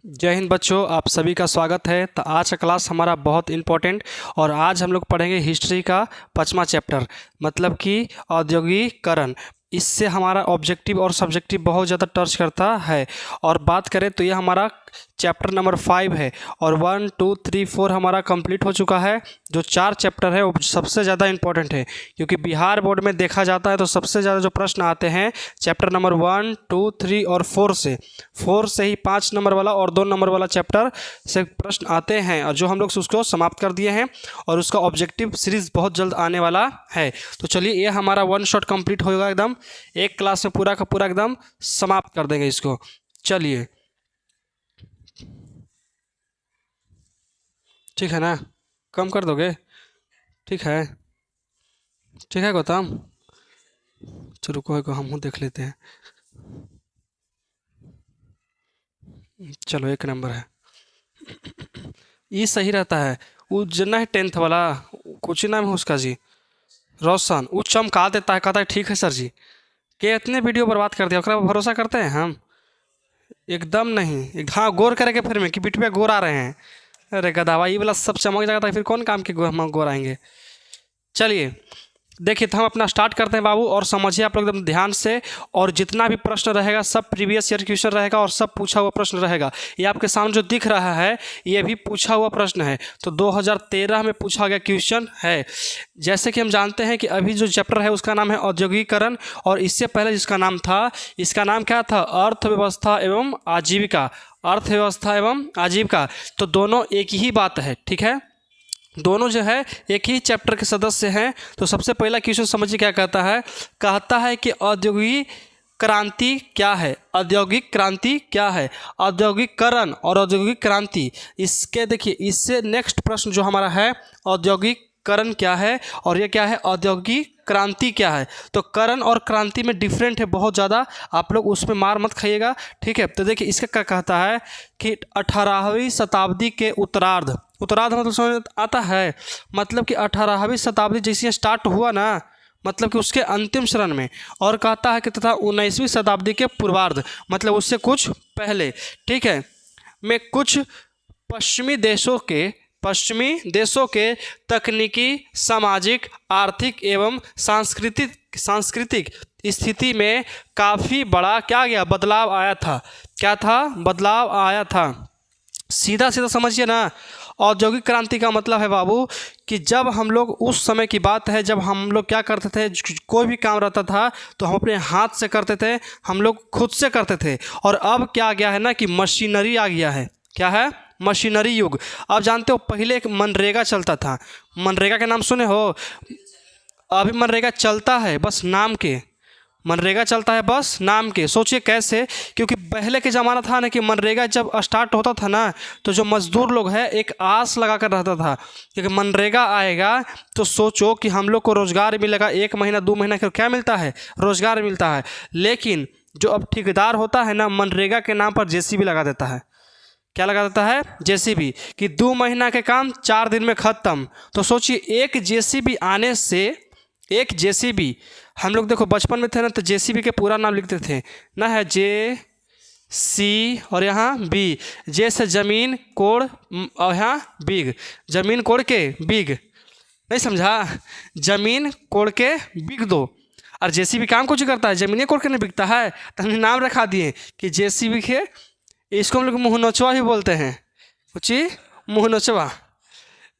जय हिंद बच्चों, आप सभी का स्वागत है। तो आज का क्लास हमारा बहुत इम्पोर्टेंट और आज हम लोग पढ़ेंगे हिस्ट्री का 5वां चैप्टर, मतलब कि औद्योगिकरण। इससे हमारा ऑब्जेक्टिव और सब्जेक्टिव बहुत ज़्यादा टच करता है। और बात करें तो ये हमारा चैप्टर नंबर 5 है और 1, 2, 3, 4 हमारा कंप्लीट हो चुका है। जो 4 चैप्टर है वो सबसे ज़्यादा इंपॉर्टेंट है, क्योंकि बिहार बोर्ड में देखा जाता है तो सबसे ज़्यादा जो प्रश्न आते हैं चैप्टर नंबर 1, 2, 3 और 4 से ही 5 नंबर वाला और 2 नंबर वाला चैप्टर से प्रश्न आते हैं, और जो हम लोग उसको समाप्त कर दिए हैं और उसका ऑब्जेक्टिव सीरीज बहुत जल्द आने वाला है। तो चलिए, ये हमारा 1 शॉट कंप्लीट होगा, एकदम एक क्लास में पूरा का पूरा एकदम समाप्त कर देंगे इसको। चलिए, ठीक है ना? कम कर दोगे? ठीक है, ठीक है गौतम। चलो कोई को हम देख लेते हैं। चलो, एक नंबर है, ये सही रहता है। वो जना है 10th वाला, कुछ नाम है उसका जी, रोशन। वो चमका देता है, कहता है ठीक है सर जी। के इतने वीडियो बर्बाद कर दिया, ओकरा पर भरोसा करते हैं हम? एकदम नहीं। हाँ, गौर करेंगे फिर में कि बिटुआ गोर आ रहे हैं। अरे गदावा, ये वाला सब चमक जाता है, फिर कौन काम के हम गोर आएंगे। चलिए देखिए, तो हम अपना स्टार्ट करते हैं बाबू, और समझिए आप लोग एकदम ध्यान से। और जितना भी प्रश्न रहेगा सब प्रीवियस ईयर क्वेश्चन रहेगा और सब पूछा हुआ प्रश्न रहेगा। ये आपके सामने जो दिख रहा है ये भी पूछा हुआ प्रश्न है, तो 2013 में पूछा गया क्वेश्चन है। जैसे कि हम जानते हैं कि अभी जो चैप्टर है उसका नाम है औद्योगिकरण, और इससे पहले जिसका नाम था, इसका नाम क्या था? अर्थव्यवस्था एवं आजीविका। अर्थव्यवस्था एवं आजीविका, तो दोनों एक ही बात है, ठीक है? दोनों जो है एक ही चैप्टर के सदस्य हैं। तो सबसे पहला क्वेश्चन समझिए क्या कहता है कि औद्योगिक क्रांति क्या है? औद्योगिक क्रांति क्या है? औद्योगिकरण और औद्योगिक क्रांति, इसके देखिए, इससे नेक्स्ट प्रश्न जो हमारा है, औद्योगिकरण क्या है और ये क्या है? औद्योगिक क्रांति क्या है? तो करण और क्रांति में डिफरेंट है बहुत ज़्यादा, आप लोग उसमें मार मत खाइएगा, ठीक है? तो देखिए, इसका क्या कहता है कि 18वीं शताब्दी के उत्तरार्ध मतलब समझ आता है, मतलब कि 18वीं शताब्दी जैसे स्टार्ट हुआ ना, मतलब कि उसके अंतिम चरण में। और कहता है कि तथा 19वीं शताब्दी के पूर्वार्ध, मतलब उससे कुछ पहले, ठीक है, में कुछ पश्चिमी देशों के तकनीकी, सामाजिक, आर्थिक एवं सांस्कृतिक स्थिति में काफ़ी बड़ा क्या गया बदलाव आया था। क्या था? बदलाव आया था। सीधा सीधा समझिए ना, औद्योगिक क्रांति का मतलब है बाबू कि जब हम लोग, उस समय की बात है जब हम लोग क्या करते थे, कोई भी काम रहता था तो हम अपने हाथ से करते थे, हम लोग खुद से करते थे। और अब क्या आ गया है ना कि मशीनरी आ गया है। क्या है? मशीनरी युग। अब जानते हो, पहले एक मनरेगा चलता था। मनरेगा के नाम सुने हो? अभी मनरेगा चलता है बस नाम के, मनरेगा चलता है बस नाम के। सोचिए कैसे, क्योंकि पहले के ज़माना था ना कि मनरेगा जब स्टार्ट होता था ना, तो जो मज़दूर लोग हैं एक आस लगा कर रहता था, क्योंकि मनरेगा आएगा तो सोचो कि हम लोग को रोज़गार मिलेगा। 1 महीना 2 महीना का क्या मिलता है? रोज़गार मिलता है। लेकिन जो अब ठेकेदार होता है ना, मनरेगा के नाम पर जेसीबी लगा देता है। क्या लगा देता है? जेसीबी, कि 2 महीना के काम 4 दिन में ख़त्म। तो सोचिए, एक जेसीबी आने से, एक जेसीबी, हम लोग देखो बचपन में थे ना तो जेसीबी के पूरा नाम लिखते थे ना, है जे सी और यहाँ बी। जे से जमीन कोड़ और यहाँ बिग, जमीन कोड़ के बिग, नहीं समझा? जमीन कोड़ के बिग दो। और जेसीबी काम कुछ करता है, जमीनें कोड़ के नहीं बिकता है, तो हमने नाम रखा दिए कि जेसीबी के, इसको हम लोग मुँह नोचवा भी बोलते हैं। कुछ मुँह नोचवा,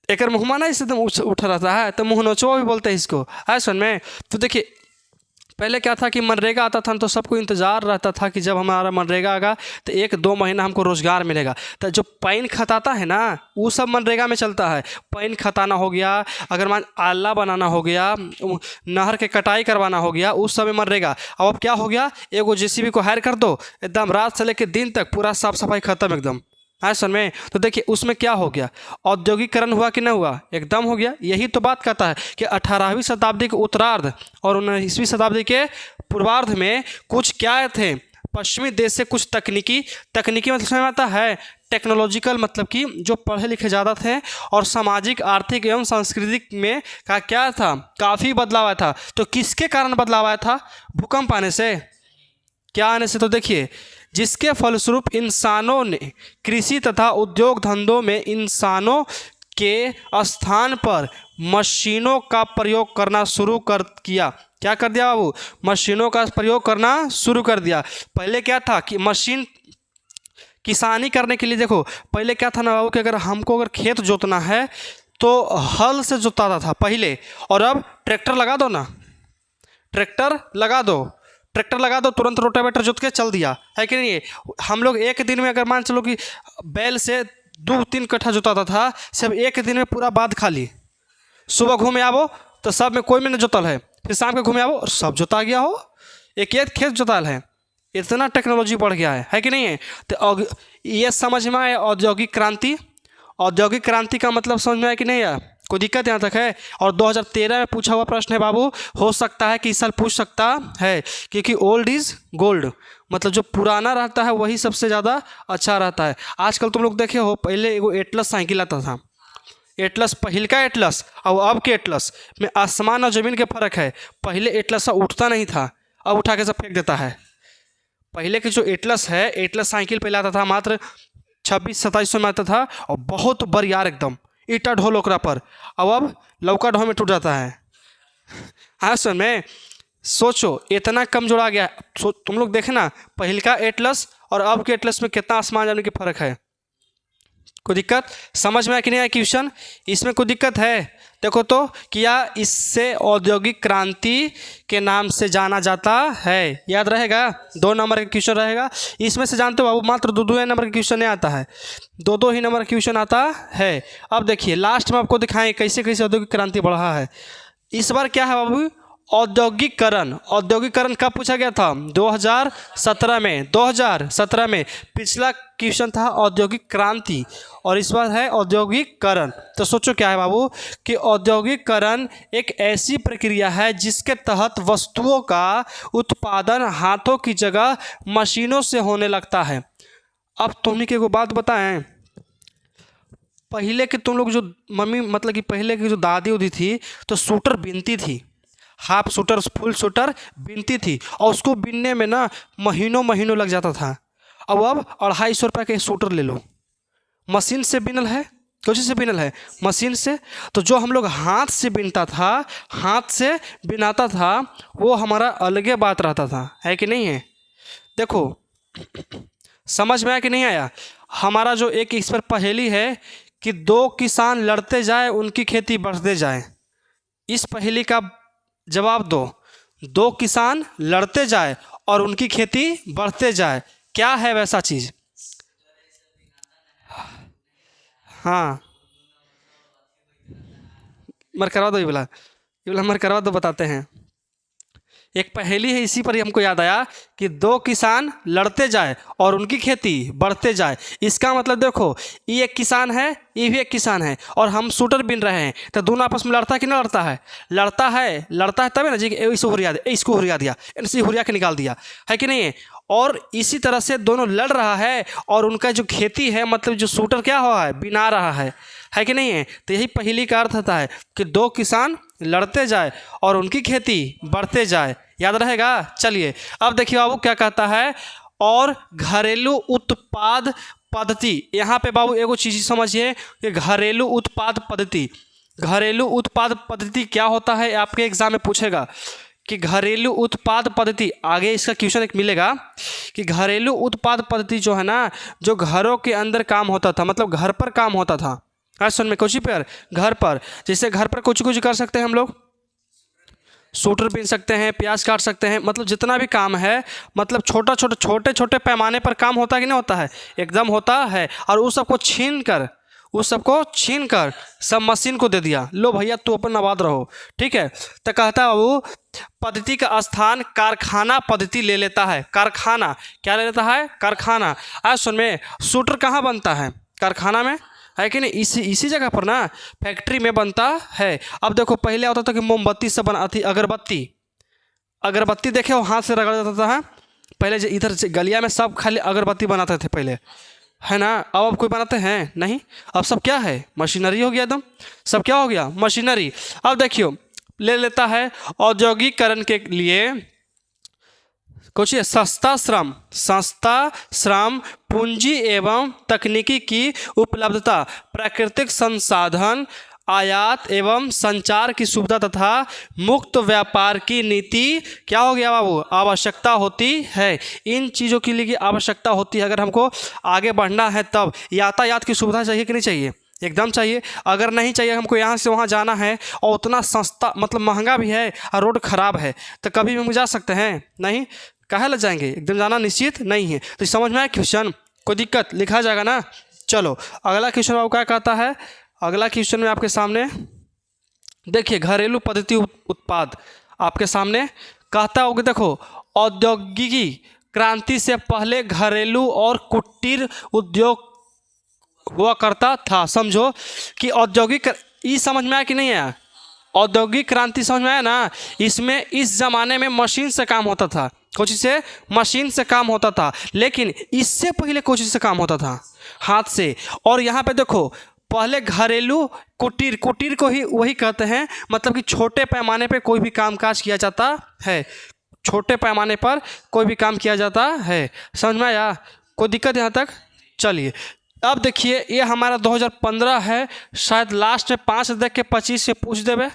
एक मुँहमा ना एकदम उठ रहता है तो मुँह नोचवा भी बोलते हैं इसको, है सुन में। तो देखिए, पहले क्या था कि मनरेगा आता था तो सबको इंतज़ार रहता था कि जब हमारा मनरेगा आएगा तो 1-2 महीना हमको रोज़गार मिलेगा। तो जो पैन खताता है ना, वो सब मनरेगा में चलता है। पैन खताना हो गया, अगर मान आला बनाना हो गया, नहर के कटाई करवाना हो गया, उस सब में मनरेगा। अब क्या हो गया, एगो जेसीबी को हायर कर दो, एकदम रात से लेकर दिन तक पूरा साफ सफाई खत्म एकदम, है सुन में। तो देखिए, उसमें क्या हो गया, औद्योगिकरण हुआ कि नहीं हुआ? एकदम हो गया। यही तो बात कहता है कि 18वीं शताब्दी के उत्तरार्ध और 19वीं शताब्दी के पूर्वार्ध में कुछ क्या थे, पश्चिमी देश से कुछ तकनीकी मतलब समझ में आता है, टेक्नोलॉजिकल, मतलब कि जो पढ़े लिखे ज़्यादा थे, और सामाजिक, आर्थिक एवं सांस्कृतिक में का क्या था, काफ़ी बदलाव आया था। तो किसके कारण बदलाव आया था? भूकंप आने से? क्या आने से? तो देखिए, जिसके फलस्वरूप इंसानों ने कृषि तथा उद्योग धंधों में इंसानों के स्थान पर मशीनों का प्रयोग करना शुरू कर किया। क्या कर दिया बाबू? मशीनों का प्रयोग करना शुरू कर दिया। पहले क्या था कि मशीन किसानी करने के लिए, देखो पहले क्या था ना बाबू कि अगर खेत जोतना है तो हल से जोताता था पहले, और अब ट्रैक्टर लगा दो ना, ट्रैक्टर लगा दो तुरंत रोटावेटर जोत के चल दिया, है कि नहीं? हम लोग एक दिन में अगर मान चलो कि बैल से 2-3 कट्ठा जोताता था, सब एक दिन में पूरा बाध खाली। सुबह घूमे आवो तो सब में कोई में नहीं जोतल है, फिर शाम के घूमे आवो और सब जोता गया हो, एक खेत जोताल है। इतना टेक्नोलॉजी बढ़ गया है कि नहीं है? तो ये समझ में आए औद्योगिक क्रांति। औद्योगिक क्रांति का मतलब समझ में आया कि नहीं आया? कोई दिक्कत यहाँ तक है? और 2013 में पूछा हुआ प्रश्न है बाबू, हो सकता है कि इस साल पूछ सकता है, क्योंकि ओल्ड इज गोल्ड, मतलब जो पुराना रहता है वही सबसे ज़्यादा अच्छा रहता है। आजकल तुम लोग देखे हो, पहले एगो एटलस साइकिल आता था, एटलस पहिल का एटलस और अब के एटलस में आसमान और ज़मीन के फ़र्क है। पहले एटलस उठता नहीं था, अब उठा के सब फेंक देता है। पहले के जो एटलस है, एटलस साइकिल पहले आता था मात्र 2600-2700 में आता था, और बहुत बरियार एकदम ईटा ढोल ओकरा पर, अब लौका ढो में टूट जाता है। हाँ सुन में सोचो इतना कम जोड़ा गया। तुम लोग देखे ना पहले का एटलस और अब के एटलस में कितना आसमान जमीन के फर्क है। कोई दिक्कत समझ में आया कि नहीं आया क्वेश्चन? इसमें कोई दिक्कत है? देखो तो किया, इससे औद्योगिक क्रांति के नाम से जाना जाता है। याद रहेगा, 2 नंबर का क्वेश्चन रहेगा। इसमें से जानते हो बाबू मात्र 2 नंबर का क्वेश्चन नहीं आता है, 2 ही नंबर का क्वेश्चन आता है। अब देखिए लास्ट में आपको दिखाएं कैसे कैसे औद्योगिक क्रांति बढ़ा है। इस बार क्या है बाबू? औद्योगिकरण। औद्योगिकरण कब पूछा गया था? 2017 में। 2017 में पिछला क्वेश्चन था औद्योगिक क्रांति, और इस बार है औद्योगिकरण। तो सोचो क्या है बाबू कि औद्योगिकरण एक ऐसी प्रक्रिया है जिसके तहत वस्तुओं का उत्पादन हाथों की जगह मशीनों से होने लगता है। अब तुमने की एगो बात बताएं, पहले के तुम लोग जो मम्मी मतलब कि पहले की जो दादी उदी थी तो सूटर बिनती थी, हाफ सूटर फुल सूटर बिनती थी, और उसको बिनने में ना महीनों लग जाता था। अब 250 रुपये के सूटर ले लो, मशीन से बिनल है। कुछ से बिनल है? मशीन से। तो जो हम लोग हाथ से बिनता था, हाथ से बिनाता था, वो हमारा अलगे बात रहता था, है कि नहीं है? देखो समझ में आया कि नहीं आया? हमारा जो एक इस पर पहेली है कि 2 किसान लड़ते जाए उनकी खेती बढ़ते जाए, इस पहेली का जवाब दो। 2 किसान लड़ते जाए और उनकी खेती बढ़ते जाए, क्या है वैसा चीज़? हाँ मर करवा दो, ये बोला मर करवा दो, बताते हैं। एक पहेली है, इसी पर ही हमको याद आया कि 2 किसान लड़ते जाए और उनकी खेती बढ़ते जाए। इसका मतलब देखो, ये एक किसान है, ये भी एक किसान है, और हम सूटर बिन रहे हैं, तो दोनों आपस में लड़ता है कि ना लड़ता है? लड़ता है तभी ना जी इसको हुरिया दिया, इसी हुरिया के निकाल दिया, है कि नहीं है? और इसी तरह से दोनों लड़ रहा है, और उनका जो खेती है मतलब जो सूटर क्या हुआ है, बिना रहा है कि नहीं है? तो यही पहेली का अर्थ होता है कि 2 किसान लड़ते जाए और उनकी खेती बढ़ते जाए। याद रहेगा? चलिए अब देखिए बाबू क्या कहता है, और घरेलू उत्पाद पद्धति। यहाँ पे बाबू एगो चीज़ समझिए कि घरेलू उत्पाद पद्धति, घरेलू उत्पाद पद्धति क्या होता है? आपके एग्जाम में पूछेगा कि घरेलू उत्पाद पद्धति, आगे इसका क्वेश्चन एक मिलेगा कि घरेलू उत्पाद पद्धति जो है ना, जो घरों के अंदर काम होता था, मतलब घर पर काम होता था। आज सुन में कुछ पर घर पर, जैसे घर पर कुछ कर सकते हैं हम लोग, सूटर बीन सकते हैं, प्याज काट सकते हैं, मतलब जितना भी काम है, मतलब छोटे पैमाने पर काम होता है कि नहीं होता है? एकदम होता है। और उस सबको छीन कर सब मशीन को दे दिया, लो भैया तू अपन आबाद रहो, ठीक है? तो कहता है वो पद्धति का स्थान कारखाना पद्धति ले लेता है। कारखाना क्या ले लेता है? कारखाना। आज सुन में सूटर कहाँ बनता है? कारखाना में, है कि नहीं? इसी जगह पर ना, फैक्ट्री में बनता है। अब देखो पहले होता था कि मोमबत्ती से बनाती, अगरबत्ती देखे हो हाथ से रगड़ा जाता था पहले, इधर से गलिया में सब खाली अगरबत्ती बनाते थे पहले, है ना? अब कोई बनाते हैं नहीं, अब सब क्या है? मशीनरी हो गया एकदम, सब क्या हो गया? मशीनरी। अब देखियो ले लेता है औद्योगिकरण के लिए कुछ सस्ता श्रम पूंजी एवं तकनीकी की उपलब्धता, प्राकृतिक संसाधन, आयात एवं संचार की सुविधा तथा मुक्त व्यापार की नीति क्या हो गया बाबू, आवश्यकता होती है। इन चीज़ों के लिए की आवश्यकता होती है। अगर हमको आगे बढ़ना है तब यातायात की सुविधा चाहिए कि नहीं चाहिए, एकदम चाहिए। अगर नहीं चाहिए, हमको यहाँ से वहाँ जाना है और उतना सस्ता मतलब महंगा भी है और रोड ख़राब है, तो कभी भी हम जा सकते हैं नहीं, काहे लग जाएंगे, एकदम जाना निश्चित नहीं है। तो समझ में आया क्वेश्चन, कोई दिक्कत, लिखा जाएगा ना। चलो अगला क्वेश्चन बाबू क्या कहता है। अगला क्वेश्चन में आपके सामने देखिए, घरेलू पद्धति उत्पाद आपके सामने कहता होगा। देखो, औद्योगिकी क्रांति से पहले घरेलू और कुटीर उद्योग हुआ करता था। समझो कि औद्योगिक, ये समझ में आया कि नहीं आया, औद्योगिक क्रांति समझ में आया ना। इसमें इस ज़माने में मशीन से काम होता था, कुछ से मशीन से काम होता था, लेकिन इससे पहले कुछ से काम होता था हाथ से। और यहाँ पे देखो, पहले घरेलू कुटीर, कुटीर को ही वही कहते हैं, मतलब कि छोटे पैमाने पे कोई भी कामकाज किया जाता है, छोटे पैमाने पर कोई भी काम किया जाता है। समझ में आया, कोई दिक्कत यहाँ तक। चलिए अब देखिए, ये हमारा 2015 है, शायद लास्ट में 5 देख के 25 से पूछ देवे,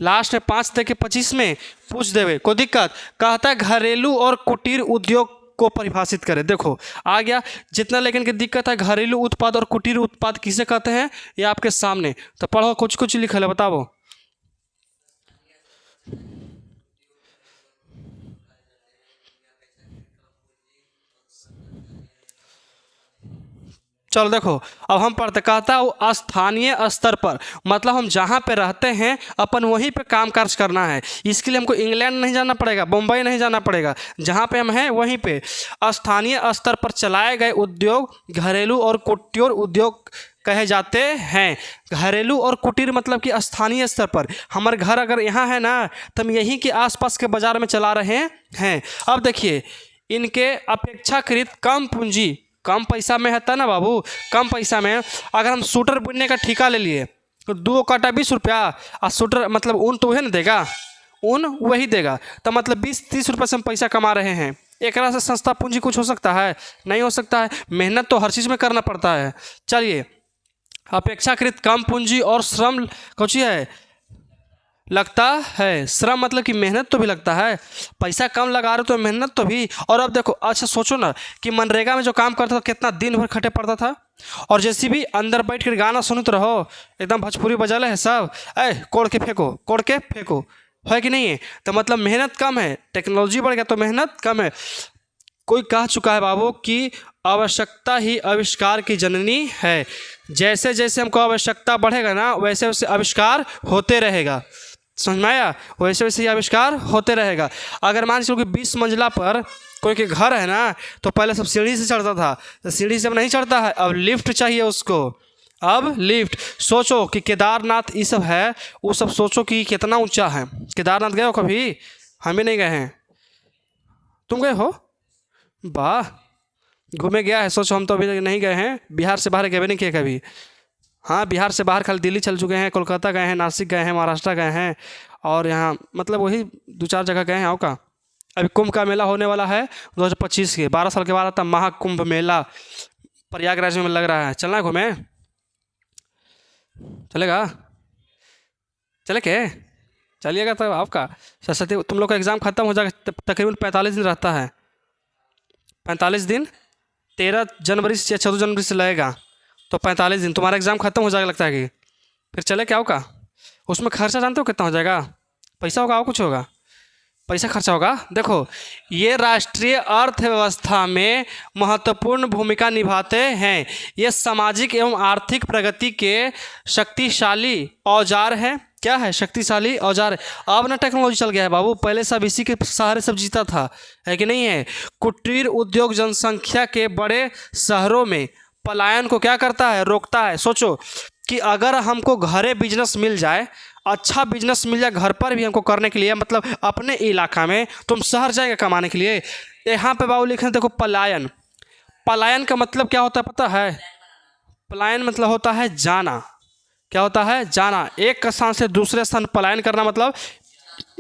लास्ट में 5 देख के 25 में पूछ देवे, कोई दिक्कत। कहता है घरेलू और कुटीर उद्योग को परिभाषित करें। देखो आ गया जितना, लेकिन की दिक्कत है, घरेलू उत्पाद और कुटीर उत्पाद किसे कहते हैं, ये आपके सामने। तो पढ़ो, कुछ कुछ लिखल है, बताओ। चलो देखो, अब हम पढ़ते, कहता है वो स्थानीय स्तर पर, मतलब हम जहाँ पे रहते हैं अपन वहीं पे काम काज करना है। इसके लिए हमको इंग्लैंड नहीं जाना पड़ेगा, बम्बई नहीं जाना पड़ेगा, जहाँ पे हम हैं वहीं पे स्थानीय स्तर पर चलाए गए उद्योग घरेलू और कुटीर उद्योग कहे जाते हैं। घरेलू और कुटीर मतलब कि स्थानीय स्तर पर, हमारे घर अगर यहाँ है ना, तो हम यहीं के आसपास के बाज़ार में चला रहे हैं। अब देखिए, इनके अपेक्षाकृत कम पूंजी, कम पैसा में है ना बाबू, कम पैसा में अगर हम स्वेटर बुनने का ठेका ले लिए तो 2 काटा 20 रुपया, और स्वेटर मतलब ऊन तो वही ना देगा, ऊन वही देगा, तो मतलब 20-30 रुपये से हम पैसा कमा रहे हैं। एक तरह से सस्ता पूंजी कुछ हो सकता है, नहीं हो सकता है, मेहनत तो हर चीज़ में करना पड़ता है। चलिए, अपेक्षाकृत कम पूंजी और श्रम कुछ है लगता है, श्रम मतलब कि मेहनत तो भी लगता है, पैसा कम लगा रहे हो तो मेहनत तो भी। और अब देखो, अच्छा सोचो ना कि मनरेगा में जो काम करता था कितना दिन भर खटे पड़ता था, और जैसे भी अंदर बैठ कर गाना सुनते रहो, एकदम भोजपुरी बजाले है सब, कोड़ के फेंको, कोड़ के फेंको, है कि नहीं है। तो मतलब मेहनत कम है, टेक्नोलॉजी बढ़ गया तो मेहनत कम है। कोई कह चुका है बाबू कि आवश्यकता ही आविष्कार की जननी है। जैसे जैसे हमको आवश्यकता बढ़ेगा ना, वैसे वैसे आविष्कार होते रहेगा। समझ में आया, वैसे वैसे ही आविष्कार होते रहेगा। अगर मान लो कि 20 मंजिला पर कोई के घर है ना, तो पहले सब सीढ़ी से चढ़ता था, तो सीढ़ी से अब नहीं चढ़ता है, अब लिफ्ट चाहिए उसको, अब लिफ्ट। सोचो कि केदारनाथ ये सब है, वो सब सोचो कि कितना ऊंचा है। केदारनाथ गए हो कभी? हम भी नहीं गए हैं, तुम गए हो? वाह, घूमे गया है। सोचो हम तो अभी नहीं गए हैं, बिहार से बाहर गए नहीं किए कभी। हाँ, बिहार से बाहर खाली दिल्ली चल चुके हैं, कोलकाता गए हैं, नासिक गए हैं, महाराष्ट्र गए हैं, और यहाँ मतलब वही 2-4 जगह गए हैं। आओ का अभी कुंभ का मेला होने वाला है 2025 के, 12 साल के बाद आता महाकुंभ मेला प्रयागराज में लग रहा है। चलना है घूमे? चलेगा? चले के? चलिएगा तो आपका सरस्वती, तुम लोग का एग्ज़ाम ख़त्म हो जाएगा, तकरीबन 45 दिन रहता है, 45 दिन, 13 जनवरी से या 14 जनवरी से लगेगा, तो 45 दिन तुम्हारा एग्ज़ाम खत्म हो जाएगा लगता है कि फिर चले क्या होगा। उसमें खर्चा जानते हो कितना हो जाएगा? पैसा होगा और कुछ होगा? पैसा खर्चा होगा। देखो, ये राष्ट्रीय अर्थव्यवस्था में महत्वपूर्ण भूमिका निभाते हैं। ये सामाजिक एवं आर्थिक प्रगति के शक्तिशाली औजार हैं। क्या है? शक्तिशाली औजार है। अब ना टेक्नोलॉजी चल गया है बाबू, पहले सब इसी के सहारे सब जीता था, है कि नहीं है। कुटीर उद्योग जनसंख्या के बड़े शहरों में पलायन को क्या करता है? रोकता है। सोचो कि अगर हमको घरे बिजनेस मिल जाए, अच्छा बिजनेस मिल जाए घर पर भी हमको करने के लिए, मतलब अपने इलाका में, तुम शहर जाएगा कमाने के लिए। यहाँ पे बाबू लिखे देखो, पलायन। पलायन का मतलब क्या होता है पता है? पलायन मतलब होता है जाना। क्या होता है? जाना। एक स्थान से दूसरे स्थान पलायन करना, मतलब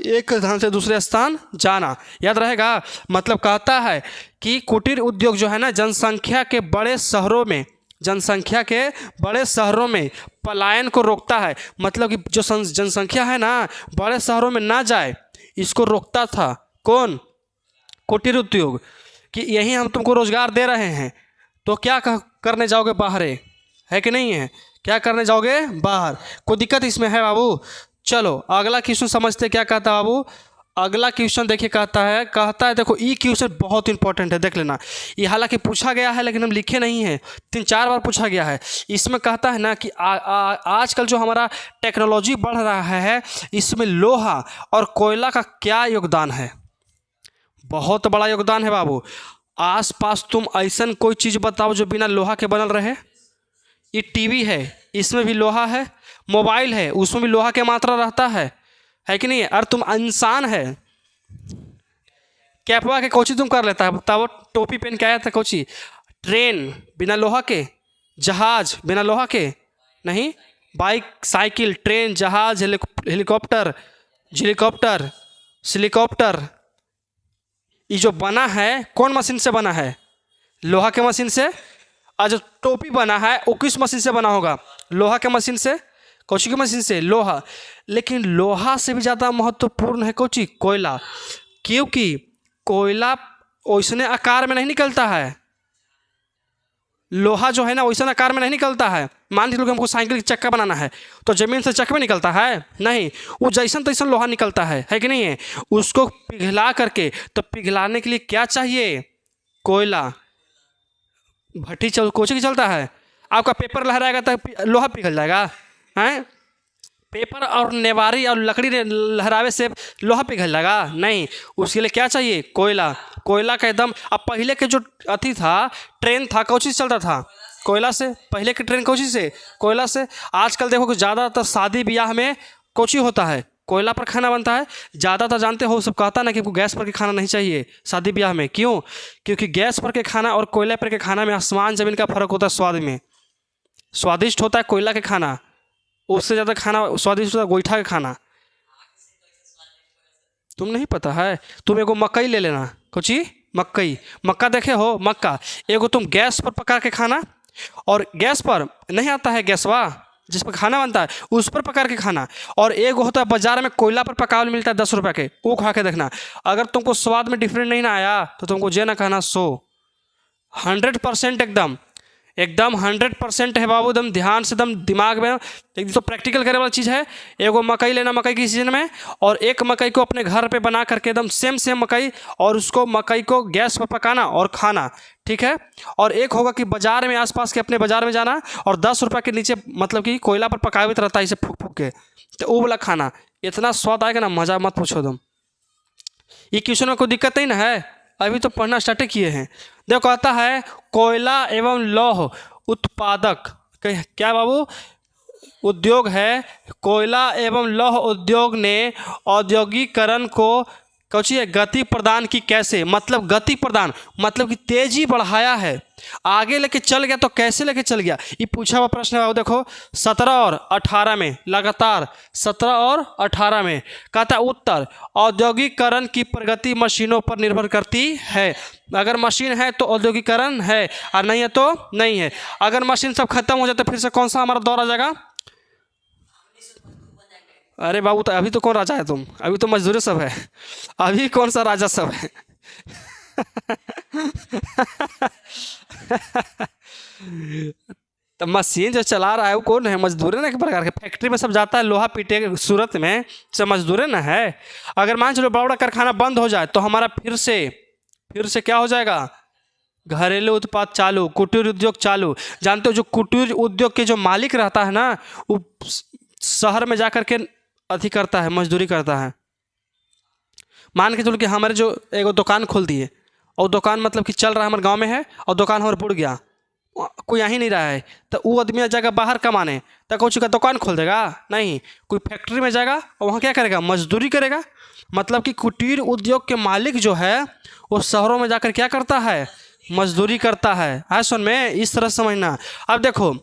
एक स्थान से दूसरे स्थान जाना, याद रहेगा। मतलब कहता है कि कुटीर उद्योग जो है ना जनसंख्या के बड़े शहरों में पलायन को रोकता है। मतलब कि जो जनसंख्या है ना बड़े शहरों में ना जाए, इसको रोकता था कौन? कुटीर उद्योग। कि यहीं हम तुमको रोजगार दे रहे हैं तो क्या करने जाओगे बाहर, है कि नहीं है? क्या करने जाओगे बाहर? कोई दिक्कत इसमें है बाबू? चलो अगला क्वेश्चन समझते क्या कहता है बाबू। अगला क्वेश्चन देखिए कहता है देखो ये क्वेश्चन बहुत इंपॉर्टेंट है, देख लेना। ये हालांकि पूछा गया है लेकिन हम लिखे नहीं हैं, 3-4 बार पूछा गया है। इसमें कहता है ना कि आजकल जो हमारा टेक्नोलॉजी बढ़ रहा है इसमें लोहा और कोयला का क्या योगदान है? बहुत बड़ा योगदान है बाबू। आसपास तुम ऐसा कोई चीज़ बताओ जो बिना लोहा के बनल रहे। ये टीवी है, इसमें भी लोहा है। मोबाइल है, उसमें भी लोहा की मात्रा रहता है कि नहीं? और तुम इंसान है, कैपवा के कोची तुम कर लेता है बताओ? टोपी पहन के आया था कोची। ट्रेन बिना लोहा के, जहाज बिना लोहा के नहीं। बाइक, साइकिल, ट्रेन, जहाज, हेलीकॉप्टर, सिलिकॉप्टर, ये जो बना है कौन मशीन से बना है? लोहा के मशीन से। और जो टोपी बना है वो किस मशीन से बना होगा? लोहा के मशीन से। कौची की मशीन से? लोहा। लेकिन लोहा से भी ज़्यादा महत्वपूर्ण है कौची? कोयला। क्योंकि कोयला वैसने आकार में नहीं निकलता है। लोहा जो है ना वैसे आकार में नहीं निकलता है। मान लीजिए हमको साइकिल की चक्का बनाना है तो ज़मीन से चक्का में निकलता है नहीं, वो जैसन तैसन लोहा निकलता है कि नहीं है? उसको पिघला करके, तो पिघलाने के लिए क्या चाहिए? कोयला। भट्टी कोची की चलता है। आपका पेपर लहराएगा तो लोहा पिघल जाएगा हैं? पेपर और नेवारी और लकड़ी लहरावे से लोहा पिघल जाएगा नहीं। उसके लिए क्या चाहिए? कोयला। कोयला का एकदम। अब पहले के जो अथी था ट्रेन था कौची से चलता था? कोयला से। पहले की ट्रेन कौची से? कोयला से। आजकल देखो कि ज़्यादातर शादी ब्याह में कौची होता है? कोयला पर खाना बनता है। ज़्यादातर जानते हो सब कहता ना कि गैस पर के खाना नहीं चाहिए शादी ब्याह में। क्यों? क्योंकि गैस पर के खाना और कोयला पर के खाना में आसमान ज़मीन का फ़र्क होता है। स्वाद में स्वादिष्ट होता है कोयला के खाना, उससे ज़्यादा खाना स्वादिष्ट होता है गोईठा का खाना। तुम नहीं पता है? तुम एगो मकई ले लेना। कुछ मक्का देखे हो? मक्का एगो तुम गैस पर पका के खाना, और गैस पर नहीं आता है गैसवा जिस पर खाना बनता है उस पर पका के खाना, और एक होता है बाजार में कोयला पर पका हुआ मिलता है 10 रुपये के, वो खा के देखना। अगर तुमको स्वाद में डिफरेंट नहीं ना आया तो तुमको जे ना कहना 100% एकदम 100% है बाबू। एकदम ध्यान से, एकदम दिमाग में एक तो प्रैक्टिकल करने वाला चीज़ है। एगो मकई लेना मकई की सीजन में, और एक मकई को अपने घर पे बना करके एकदम सेम मकई, और उसको मकई को गैस पर पकाना और खाना, ठीक है। और एक होगा कि बाजार में, आसपास के अपने बाजार में जाना और 10 रुपये के नीचे मतलब कि कोयला पर पकावित रहता है इसे फूक के, तो वो वाला खाना इतना स्वाद आएगा ना, मज़ा मत पूछो तुम। ये क्वेश्चन में कोई दिक्कत नहीं ना है? अभी तो पढ़ना स्टार्ट किए हैं। देखो कहता है कोयला एवं लौह उत्पादक क्या बाबू उद्योग है। कोयला एवं लौह उद्योग ने औद्योगिकरण को कुछ गति प्रदान की। कैसे? मतलब गति प्रदान मतलब कि तेजी बढ़ाया है, आगे लेके चल गया। तो कैसे लेके चल गया ये पूछा हुआ प्रश्न है। देखो 17 और 18 में, लगातार 17 और 18 में कहता है उत्तर औद्योगिकरण की प्रगति मशीनों पर निर्भर करती है। अगर मशीन है तो औद्योगिकरण है, और नहीं है तो नहीं है। अगर मशीन सब खत्म हो जाए तो फिर से कौन सा हमारा दौर आ जाएगा? अरे बाबू तो अभी तो कौन राजा है तुम? अभी तो मजदूरी सब है, अभी कौन सा राजा सब है? तो मशीन जो चला रहा है वो कौन है? मजदूर है ना, एक प्रकार के। फैक्ट्री में सब जाता है लोहा पीटे सूरत में, सब मजदूर ना है। अगर मान चलो बड़ा बड़ा कारखाना बंद हो जाए तो हमारा फिर से क्या हो जाएगा? घरेलू उत्पाद चालू, कुटीर उद्योग चालू। जानते हो जो कुटीर उद्योग के जो मालिक रहता है ना, वो शहर में जा कर के अथी करता है, मजदूरी करता है। मान के चलो कि हमारे जो एगो दुकान खोल दिए, और दुकान मतलब कि चल रहा है हमारे गांव में है, और दुकान हमारे बुड़ गया, कोई आ ही नहीं रहा है, तो वो आदमी जाएगा बाहर कमाने, तो कुछ का दुकान खोल देगा? नहीं, कोई फैक्ट्री में जाएगा और वहाँ क्या करेगा? मजदूरी करेगा। मतलब कि कुटीर उद्योग के मालिक जो है वो शहरों में जाकर क्या करता है? मजदूरी करता है सुन में, इस तरह समझना। अब देखो,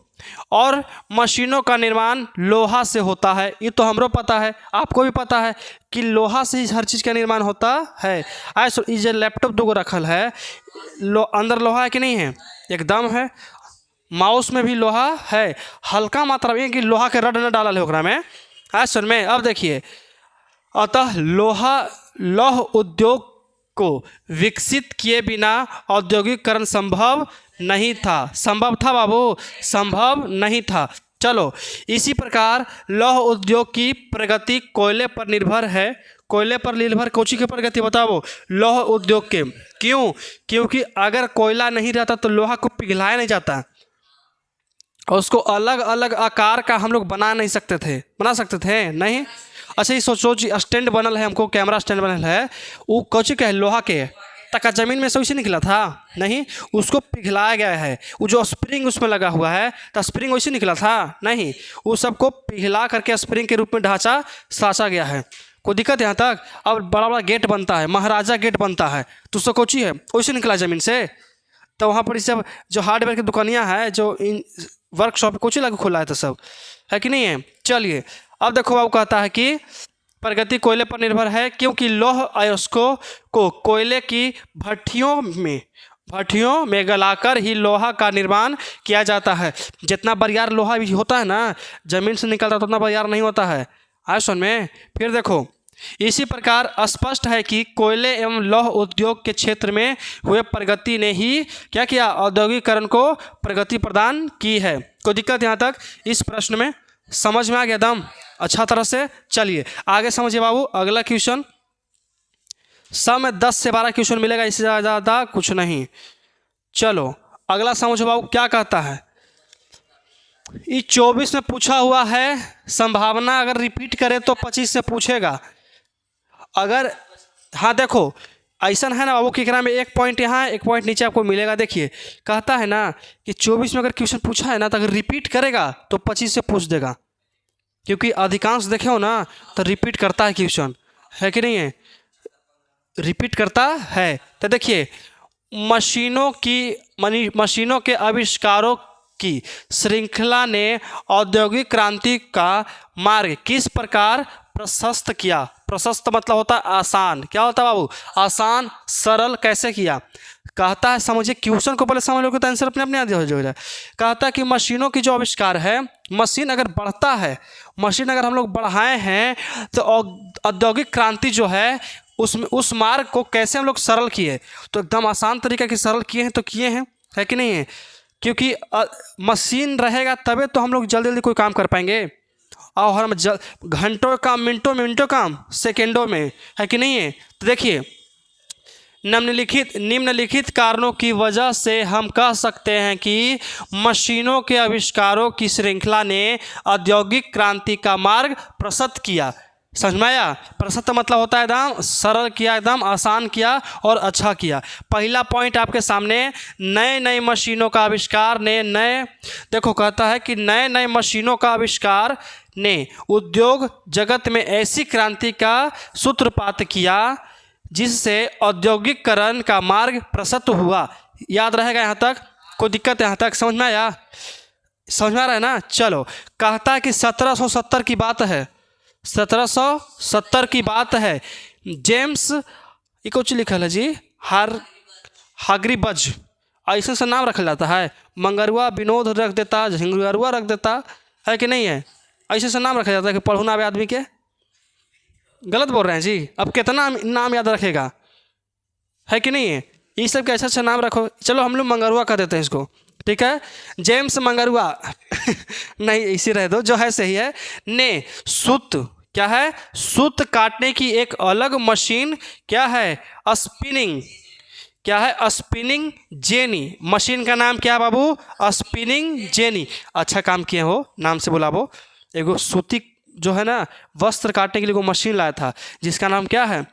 और मशीनों का निर्माण लोहा से होता है, ये तो हमरो पता है, आपको भी पता है कि लोहा से ही हर चीज़ का निर्माण होता है। आए सुन, ये जो लैपटॉप दो रखल है, अंदर लोहा है कि नहीं है? एकदम है। माउस में भी लोहा है, हल्का मात्रा में कि लोहा के रड न डालल है ओकरा में। आए सुन में, अब देखिए, अतः लौह उद्योग को विकसित किए बिना औद्योगिकरण संभव नहीं था। संभव था बाबू? संभव नहीं था। चलो, इसी प्रकार लौह उद्योग की प्रगति कोयले पर निर्भर है। कोयले पर निर्भर कोची की प्रगति बताओ? लौह उद्योग के। क्यों? क्योंकि अगर कोयला नहीं रहता तो लोहा को पिघलाया नहीं जाता और उसको अलग अलग आकार का हम लोग बना नहीं सकते थे। बना सकते थे? नहीं। अच्छा, ये सोचो जी, स्टैंड बनल है, हमको कैमरा स्टैंड बनल है, वो कोची का है? लोहा के। तक ज़मीन में से वैसे निकला था? नहीं, उसको पिघलाया गया है। वो जो स्प्रिंग उसमें लगा हुआ है, तो स्प्रिंग वैसे निकला था? नहीं, वो सबको पिघला करके स्प्रिंग के रूप में ढांचा साचा गया है। कोई दिक्कत यहाँ तक? अब बड़ा बड़ा गेट बनता है, महाराजा गेट बनता है, तो उसको कोची है? वैसे निकला ज़मीन से। तो वहाँ पर सब जो हार्डवेयर की दुकानियाँ हैं, जो इन वर्कशॉप कोची लगा खुला है, तो सब है कि नहीं है? चलिए, अब देखो, बाबू कहता है कि प्रगति कोयले पर निर्भर है क्योंकि लौह अयस्कों को कोयले की भट्टियों में गलाकर ही लोहा का निर्माण किया जाता है। जितना बरियार लोहा भी होता है ना, जमीन से निकलता है, तो उतना बरियार नहीं होता है। आए सुन में, फिर देखो, इसी प्रकार स्पष्ट है कि कोयले एवं लौह उद्योग के क्षेत्र में हुए प्रगति ने ही क्या किया? औद्योगिकरण को प्रगति प्रदान की है। कोई दिक्कत यहाँ तक इस प्रश्न में? समझ में आ गया दम अच्छा तरह से? चलिए आगे समझिए बाबू। अगला क्वेश्चन, सब में 10 से 12 क्वेश्चन मिलेगा, इससे ज़्यादा कुछ नहीं। चलो अगला समझो बाबू, क्या कहता है? ये 24 में पूछा हुआ है, संभावना अगर रिपीट करे तो 25 से पूछेगा। अगर हाँ देखो, ऐसा है ना बाबू कि एकरा में एक पॉइंट यहाँ है, एक पॉइंट नीचे आपको मिलेगा। देखिए, कहता है ना कि 24 में अगर क्वेश्चन पूछा है ना, तो अगर रिपीट करेगा तो 25 से पूछ देगा, क्योंकि अधिकांश देखे हो ना तो रिपीट करता है क्वेश्चन, है कि नहीं है? रिपीट करता है। तो देखिए, मशीनों के आविष्कारों की श्रृंखला ने औद्योगिक क्रांति का मार्ग किस प्रकार प्रशस्त किया? प्रशस्त मतलब होता है आसान। क्या होता है बाबू? आसान, सरल कैसे किया? कहता है, समझिए क्वेश्चन को पहले समझ लो तो आंसर अपने अपने हो जाएगा। कहता है कि मशीनों की जो आविष्कार है, मशीन अगर बढ़ता है, मशीन अगर हम लोग बढ़ाए हैं, तो औद्योगिक क्रांति जो है उस मार्ग को कैसे हम लोग सरल किए? तो एकदम आसान तरीके के सरल किए हैं, तो किए हैं, है कि नहीं है? क्योंकि मशीन रहेगा तबे तो हम लोग जल्दी जल्दी कोई काम कर पाएंगे, और हम घंटों काम, मिनटों काम सेकेंडों में, है कि नहीं है? तो देखिए, निम्नलिखित कारणों की वजह से हम कह सकते हैं कि मशीनों के आविष्कारों की श्रृंखला ने औद्योगिक क्रांति का मार्ग प्रशस्त किया। समझ में आया? प्रशस्त मतलब होता है एकदम सरल किया, एकदम आसान किया और अच्छा किया। पहला पॉइंट आपके सामने, नए मशीनों का आविष्कार ने देखो, कहता है कि नए मशीनों का आविष्कार ने उद्योग जगत में ऐसी क्रांति का सूत्रपात किया जिससे औद्योगिकरण का मार्ग प्रशस्त हुआ। याद रहेगा यहाँ तक? कोई दिक्कत यहाँ तक? समझ में आया? समझ में आ रहा है ना? चलो, कहता है कि 1770 की बात है, 1770 की बात है। जेम्स, ये कुछ लिखल है जी, हार्ग्रीव्ज, ऐसे से नाम रखा जाता है। मंगरुआ विनोद रख देता, झिंगरुआ रख देता, है कि नहीं है? ऐसे से नाम रखा जाता है कि पढ़ू ना आवे आदमी के। गलत बोल रहे हैं जी? अब कितना नाम याद रखेगा, है कि नहीं है? ये सब के अच्छा नाम रखो। चलो हम लोग मंगरुआ कर देते हैं इसको, ठीक है? जेम्स मंगरुआ नहीं, इसी रह दो, जो है सही है। ने सूत, क्या है? सूत काटने की एक अलग मशीन, क्या है? स्पिनिंग, क्या है? Spinning jenny. मशीन का नाम क्या है बाबू? Spinning jenny. अच्छा काम किए हो, नाम से बुलावो। एगो सूती जो है ना, वस्त्र काटने के लिए वो मशीन लाया था, जिसका नाम क्या है?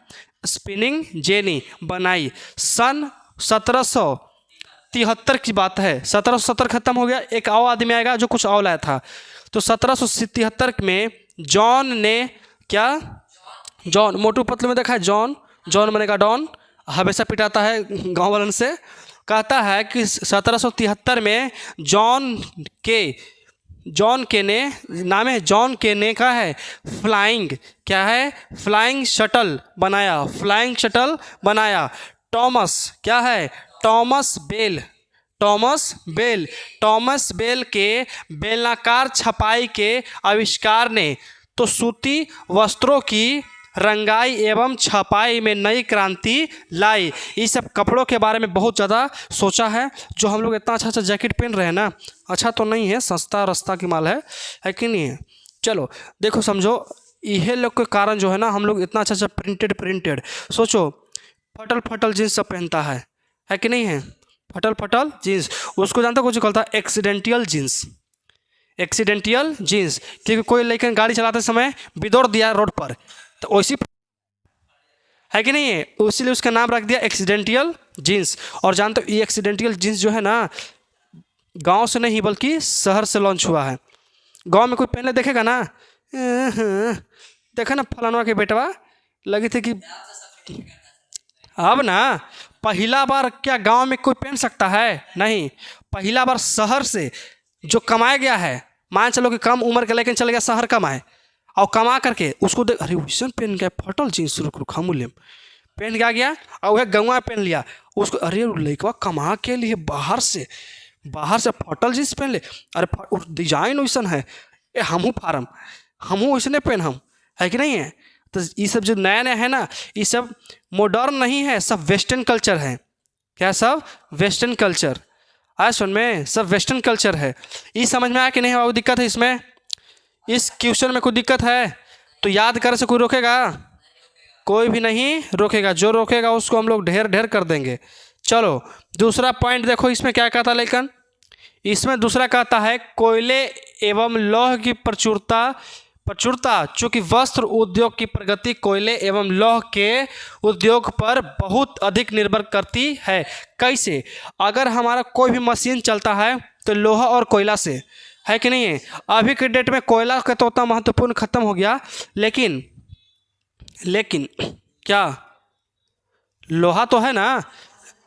स्पिनिंग जेनी बनाई। सन 1773 की बात है। 1770 खत्म हो गया, एक और आदमी आएगा जो कुछ और लाया था। तो 1773 में जॉन ने, क्या? जॉन, मोटू पतलू में देखा है जॉन? जॉन बनेगा डॉन, हमेशा पिटाता है गाँव वालन से। कहता है कि 1773 में जॉन के ने नाम है, जॉन के ने का है फ्लाइंग, क्या है, फ्लाइंग शटल बनाया। टॉमस क्या है, टॉमस बेल के बेलनाकार छपाई के आविष्कार ने तो सूती वस्त्रों की रंगाई एवं छपाई में नई क्रांति लाई। ये सब कपड़ों के बारे में बहुत ज़्यादा सोचा है। जो हम लोग इतना अच्छा जैकेट पहन रहे हैं ना, अच्छा तो नहीं है, सस्ता रस्ता की माल है कि नहीं है। चलो देखो समझो, यह लोग के कारण जो है ना हम लोग इतना अच्छा प्रिंटेड सोचो, फटल जीन्स सब पहनता है कि नहीं है, फटल जीन्स, उसको जानते हो कुछ कहता है एक्सीडेंटियल जीन्स, क्योंकि कोई लेकिन गाड़ी चलाते समय बिदौड़ दिया रोड पर तो वैसी है कि नहीं है, इसीलिए उसका नाम रख दिया एक्सीडेंटियल जीन्स। और जानते हो ये एक्सीडेंटियल जीन्स जो है ना गांव से नहीं बल्कि शहर से लॉन्च हुआ है। गांव में कोई पहले देखेगा ना, देखा ना फलानवा के बेटवा लगी थे कि, अब ना पहला बार क्या गांव में कोई पहन सकता है, नहीं, पहला बार शहर से जो कमाया गया है, मान चलो कि कम उम्र का लेकिन चले गया शहर कमाए और कमा करके उसको देख, अरे वैसन पहन गया फटल जीन्स मूल्य पहन गया और वह गंवा पहन लिया उसको, अरे लड़कवा कमा के लिए बाहर से फटल जीन्स पहन ले, अरे डिजाइन वैसन है, हमहू फारम, हमहू वैसने पहन हम, है कि नहीं है। तो ये सब जो नया है ना, ये सब मॉडर्न नहीं है, सब वेस्टर्न कल्चर है। क्या सब वेस्टर्न कल्चर, आया सुन में, सब वेस्टर्न कल्चर है। ये समझ में आया कि नहीं, बाबू दिक्कत है इसमें, इस क्वेश्चन में कोई दिक्कत है तो याद करने से कोई रोकेगा, कोई भी नहीं रोकेगा, जो रोकेगा उसको हम लोग ढेर कर देंगे। चलो दूसरा पॉइंट देखो, इसमें क्या कहता है, लेकिन इसमें दूसरा कहता है कोयले एवं लौह की प्रचुरता चूँकि वस्त्र उद्योग की प्रगति कोयले एवं लौह के उद्योग पर बहुत अधिक निर्भर करती है। कैसे, अगर हमारा कोई भी मशीन चलता है तो लोहा और कोयला से, है कि नहीं है। अभी के डेट में कोयला का तो उतना महत्वपूर्ण खत्म हो गया, लेकिन क्या लोहा तो है ना।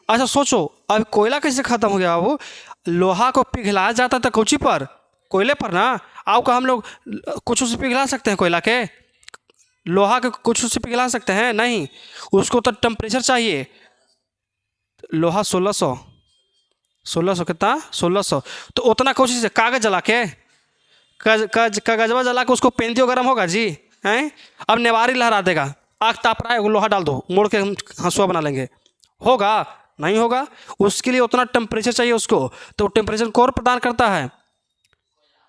अच्छा सोचो, अब कोयला कैसे खत्म हो गया बाबू, लोहा को पिघलाया जाता था कोची पर, कोयले पर ना। आओ का हम लोग कुछ से पिघला सकते हैं कोयला के, लोहा के कुछ से पिघला सकते हैं नहीं, उसको तो टेम्परेचर चाहिए। लोहा 1600 कितना, 1600, तो उतना कोशिश से कागज़ जला के कागजवा जला के उसको पेन दियो, गर्म होगा जी, हैं। अब नेवारी लहरा देगा, आग ताप रहा है, लोहा डाल दो, मोड़ के हम हंसुआ बना लेंगे, होगा नहीं होगा। उसके लिए उतना टेम्परेचर चाहिए उसको, तो टेम्परेचर कौन प्रदान करता है,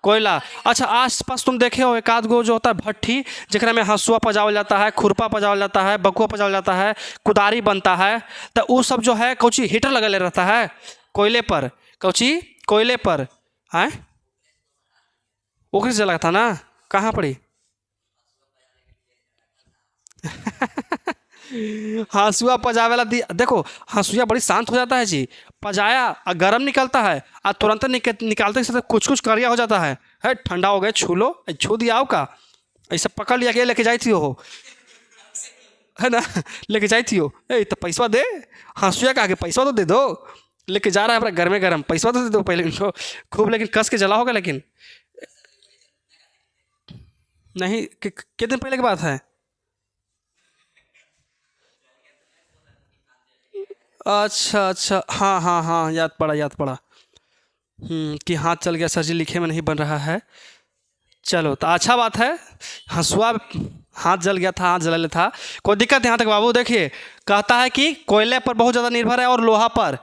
कोयला। अच्छा आस पास तुम देखे हो एक आध गो जो होता है भट्ठी, जरा में हंसुआ पजावल जाता है, खुरपा पजावल जाता है, बकुआ पजावल जाता है, कुदारी बनता है, तो वो सब जो है कौची हीटर लगा ले रहता है कोयले पर, कौची कोयले पर है, ओखरी से लगा था ना, कहाँ पड़ी हंसुआ पजावेला देखो, हंसुआ बड़ी शांत हो जाता है जी, पजाया और गर्म निकलता है और तुरंत निकालते ही कुछ करिया हो जाता है ठंडा हो गया, छू लो, छू दिया आओ का, ऐसा पकड़ लिया के लेके जाई थी हो, है ना, लेके जाई थी हो, तो पैसा दे, हंसुआ का आगे पैसा तो दे दो, लेके जा रहा है अपना घर में गर्म, पैसा तो दे दो पहले इनको खूब, लेकिन कस के जला होगा, लेकिन नहीं कितने दिन पहले की बात है। अच्छा हाँ याद पड़ा कि हाथ चल गया सर जी, लिखे में नहीं बन रहा है। चलो तो अच्छा बात है, हंसुआ हाथ जल गया था, हाथ जला था, कोई दिक्कत यहाँ तक बाबू। देखिए कहता है कि कोयले पर बहुत ज़्यादा निर्भर है और लोहा पर,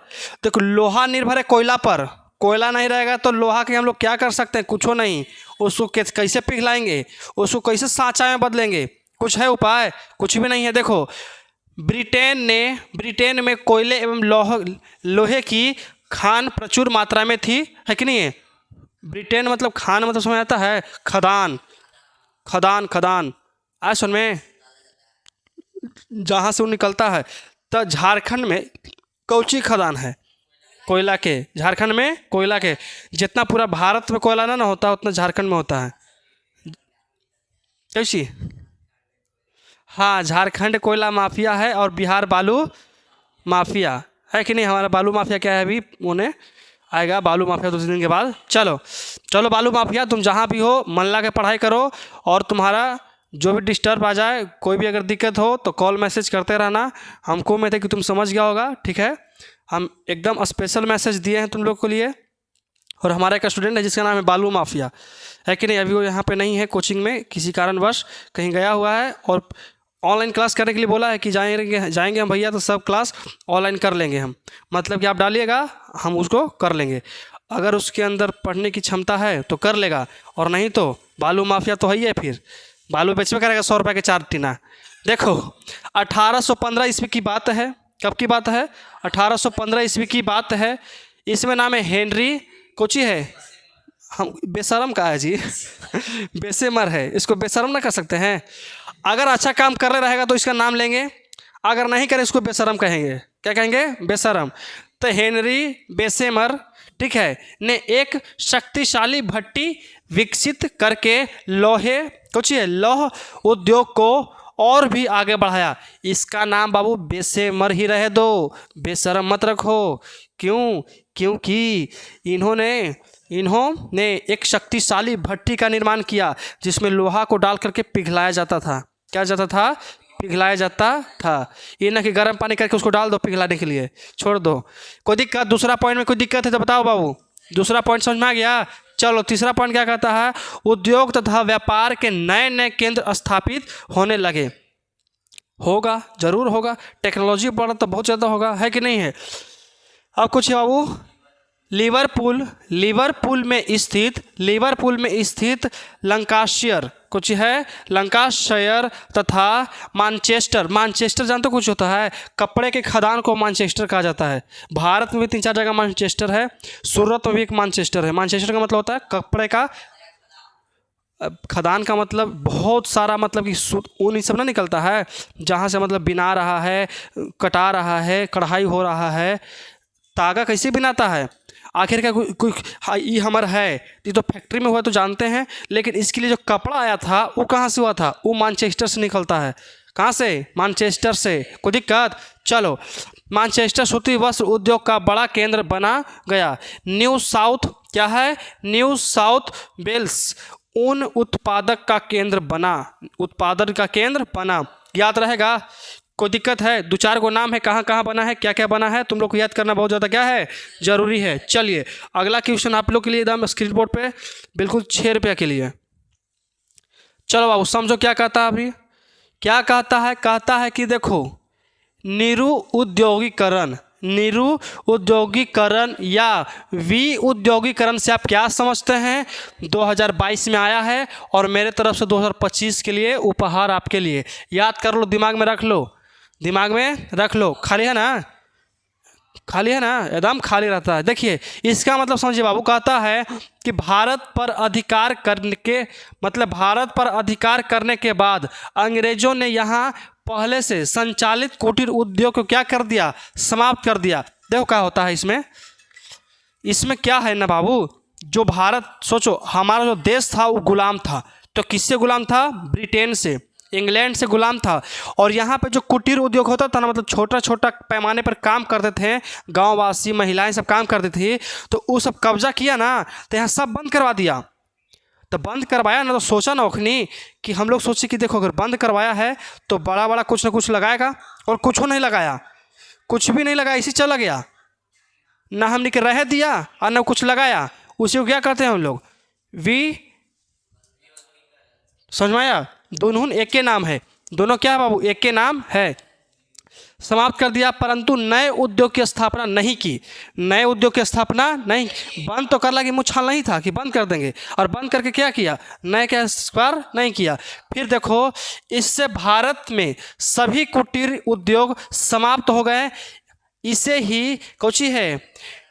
देखो लोहा निर्भर है कोयला पर, कोयला नहीं रहेगा तो लोहा के हम लोग क्या कर सकते हैं, कुछ नहीं, उसको कैसे पिघलाएंगे, उसको कैसे सांचा में बदलेंगे, कुछ है उपाय, कुछ भी नहीं है। देखो ब्रिटेन में कोयले एवं लोहे की खान प्रचुर मात्रा में थी, है कि नहीं है। ब्रिटेन मतलब खान मतलब समझ आता है, खदान आज सुन में जहाँ से वो निकलता है, तो झारखंड में कौची खदान है कोयला के, झारखंड में कोयला के, जितना पूरा भारत में कोयला ना होता उतना झारखंड में होता है। कैसी, हाँ झारखंड कोयला माफिया है और बिहार बालू माफिया, है कि नहीं। हमारा बालू माफिया क्या है, अभी उन्हें आएगा बालू माफिया 2 दिन के बाद। चलो चलो बालू माफिया, तुम जहाँ भी हो मन लगा के पढ़ाई करो, और तुम्हारा जो भी डिस्टर्ब आ जाए, कोई भी अगर दिक्कत हो तो कॉल मैसेज करते रहना। हमको उम्मीद है कि तुम समझ गया होगा, ठीक है। हम एकदम स्पेशल मैसेज दिए हैं तुम लोग के लिए। और हमारा एक स्टूडेंट है जिसका नाम है बालू माफिया, है कि नहीं। अभी वो यहाँ पे नहीं है, कोचिंग में किसी कारणवश कहीं गया हुआ है, और ऑनलाइन क्लास करने के लिए बोला है कि जाएंगे हम भैया, तो सब क्लास ऑनलाइन कर लेंगे हम। मतलब कि आप डालिएगा, हम उसको कर लेंगे। अगर उसके अंदर पढ़ने की क्षमता है तो कर लेगा, और नहीं तो बालू माफिया तो है ही है, फिर बालू बेचवे करेगा 100 रुपये के 4 टीना। देखो 1815 ईस्वी की बात है। कब की बात है? 1815 ईस्वी की बात है। इसमें नाम है हेनरी कोची है, हम बेशरम का है जी बेसेमर है, इसको बेशरम ना कर सकते हैं। अगर अच्छा काम कर रहे रहेगा तो इसका नाम लेंगे, अगर नहीं करे इसको बेशरम कहेंगे। क्या कहेंगे? बेशरम। तो हेनरी बेसेमर, ठीक है, ने एक शक्तिशाली भट्टी विकसित करके लोहे कुछ है लौह उद्योग को और भी आगे बढ़ाया। इसका नाम बाबू बेसेमर ही रहे दो, बेशरम मत रखो। क्यों? क्योंकि इन्होंने एक शक्तिशाली भट्टी का निर्माण किया जिसमें लोहा को डाल करके पिघलाया जाता था। क्या जाता था? पिघलाया जाता था। ये ना कि गर्म पानी करके उसको डाल दो पिघलाने के लिए, छोड़ दो। कोई दिक्कत? दूसरा पॉइंट में कोई दिक्कत है तो बताओ बाबू। दूसरा पॉइंट समझ में आ गया? चलो तीसरा पॉइंट क्या कहता है? उद्योग तथा व्यापार के नए नए केंद्र स्थापित होने लगे। होगा, जरूर होगा, टेक्नोलॉजी बढ़ा तो बहुत ज़्यादा होगा, है कि नहीं है। अब कुछ है बाबू, लिवरपूल में स्थित लंकाशायर कुछ है, लंकाशायर तथा मानचेस्टर जानते हो कुछ होता है, कपड़े के खदान को मानचेस्टर कहा जाता है। भारत में भी 3-4 जगह मानचेस्टर है, सूरत में भी एक मानचेस्टर है। मानचेस्टर का मतलब होता है कपड़े का खदान, का मतलब बहुत सारा, मतलब कि ऊन ही सब ना निकलता है, जहाँ से मतलब बिना रहा है, कटा रहा है, कढ़ाई हो रहा है। तागा कैसे बिनाता है आखिर का कोई ये हमारा है, ये तो फैक्ट्री में हुआ तो जानते हैं, लेकिन इसके लिए जो कपड़ा आया था वो कहाँ से हुआ था? वो मानचेस्टर से निकलता है। कहाँ से? मानचेस्टर से। कोई दिक्कत? चलो, मानचेस्टर सूती वस्त्र उद्योग का बड़ा केंद्र बना गया। न्यू साउथ क्या है? न्यू साउथ वेल्स ऊन उत्पादक का केंद्र बना, उत्पादन का केंद्र बना। याद रहेगा? कोई दिक्कत है? 2-4 को नाम है, कहाँ कहाँ बना है, क्या क्या बना है, तुम लोग को याद करना बहुत ज़्यादा क्या है, जरूरी है। चलिए अगला क्वेश्चन आप लोग के लिए एकदम स्क्रीन बोर्ड पे बिल्कुल 6 रुपये के लिए। चलो बाबू समझो क्या कहता है अभी। क्या कहता है? कहता है कि देखो, निरु उद्योगीकरण या विउद्योगीकरण से आप क्या समझते हैं? 2022 में आया है, और मेरे तरफ से 2025 के लिए उपहार आपके लिए। याद कर लो, दिमाग में रख लो, दिमाग में रख लो। खाली है ना? खाली है ना? एकदम खाली रहता है। देखिए इसका मतलब समझिए बाबू, कहता है कि भारत पर अधिकार करने के बाद अंग्रेजों ने यहाँ पहले से संचालित कुटीर उद्योग को क्या कर दिया? समाप्त कर दिया। देखो क्या होता है इसमें क्या है ना बाबू, जो भारत, सोचो हमारा जो देश था वो गुलाम था, तो किससे गुलाम था? ब्रिटेन से, इंग्लैंड से गुलाम था। और यहाँ पे जो कुटीर उद्योग होता था ना, मतलब छोटा छोटा पैमाने पर काम करते थे, गांववासी महिलाएं सब काम करती थी, तो वो सब कब्जा किया ना, तो यहाँ सब बंद करवा दिया। तो बंद करवाया ना, तो सोचा ना ओखनी कि हम लोग सोचे कि देखो अगर बंद करवाया है तो बड़ा बड़ा कुछ ना कुछ लगाएगा, और कुछ नहीं लगाया, कुछ भी नहीं लगाया, इसी चला गया ना, हमने के रह दिया और ना कुछ लगाया। उसी को क्या कहते हैं हम लोग? समझ में आया? दोनों एक के नाम है, दोनों क्या है बाबू? एक के नाम है। समाप्त कर दिया, परंतु नए उद्योग की स्थापना नहीं की। नए उद्योग की स्थापना नहीं, बंद तो कर लगी, मुँह नहीं था कि बंद कर देंगे, और बंद करके क्या किया? नए के पर नहीं किया। फिर देखो, इससे भारत में सभी कुटीर उद्योग समाप्त हो गए। इसे ही कुछ है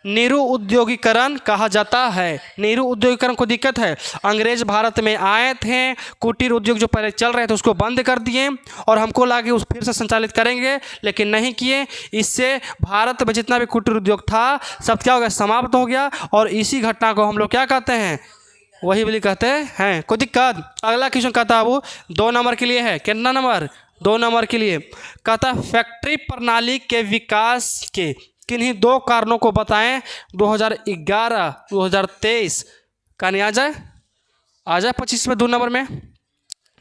निरु उद्योगीकरण कहा जाता है। निरु उद्योगीकरण को दिक्कत है, अंग्रेज भारत में आए थे, कुटीर उद्योग जो पहले चल रहे थे उसको बंद कर दिए, और हमको लगे उस फिर से संचालित करेंगे, लेकिन नहीं किए। इससे भारत में जितना भी कुटीर उद्योग था सब क्या हो गया? समाप्त हो गया। और इसी घटना को हम लोग क्या कहते हैं? वही बोली कहते हैं। कोई दिक्कत? अगला क्वेश्चन कहता है वो 2 नंबर के लिए है। कितना नंबर? 2 नंबर के लिए कहता है, फैक्ट्री प्रणाली के विकास के किन्हीं दो कारणों को बताएं। 2011 2023 का नहीं आ जाए 25 में 2 नंबर में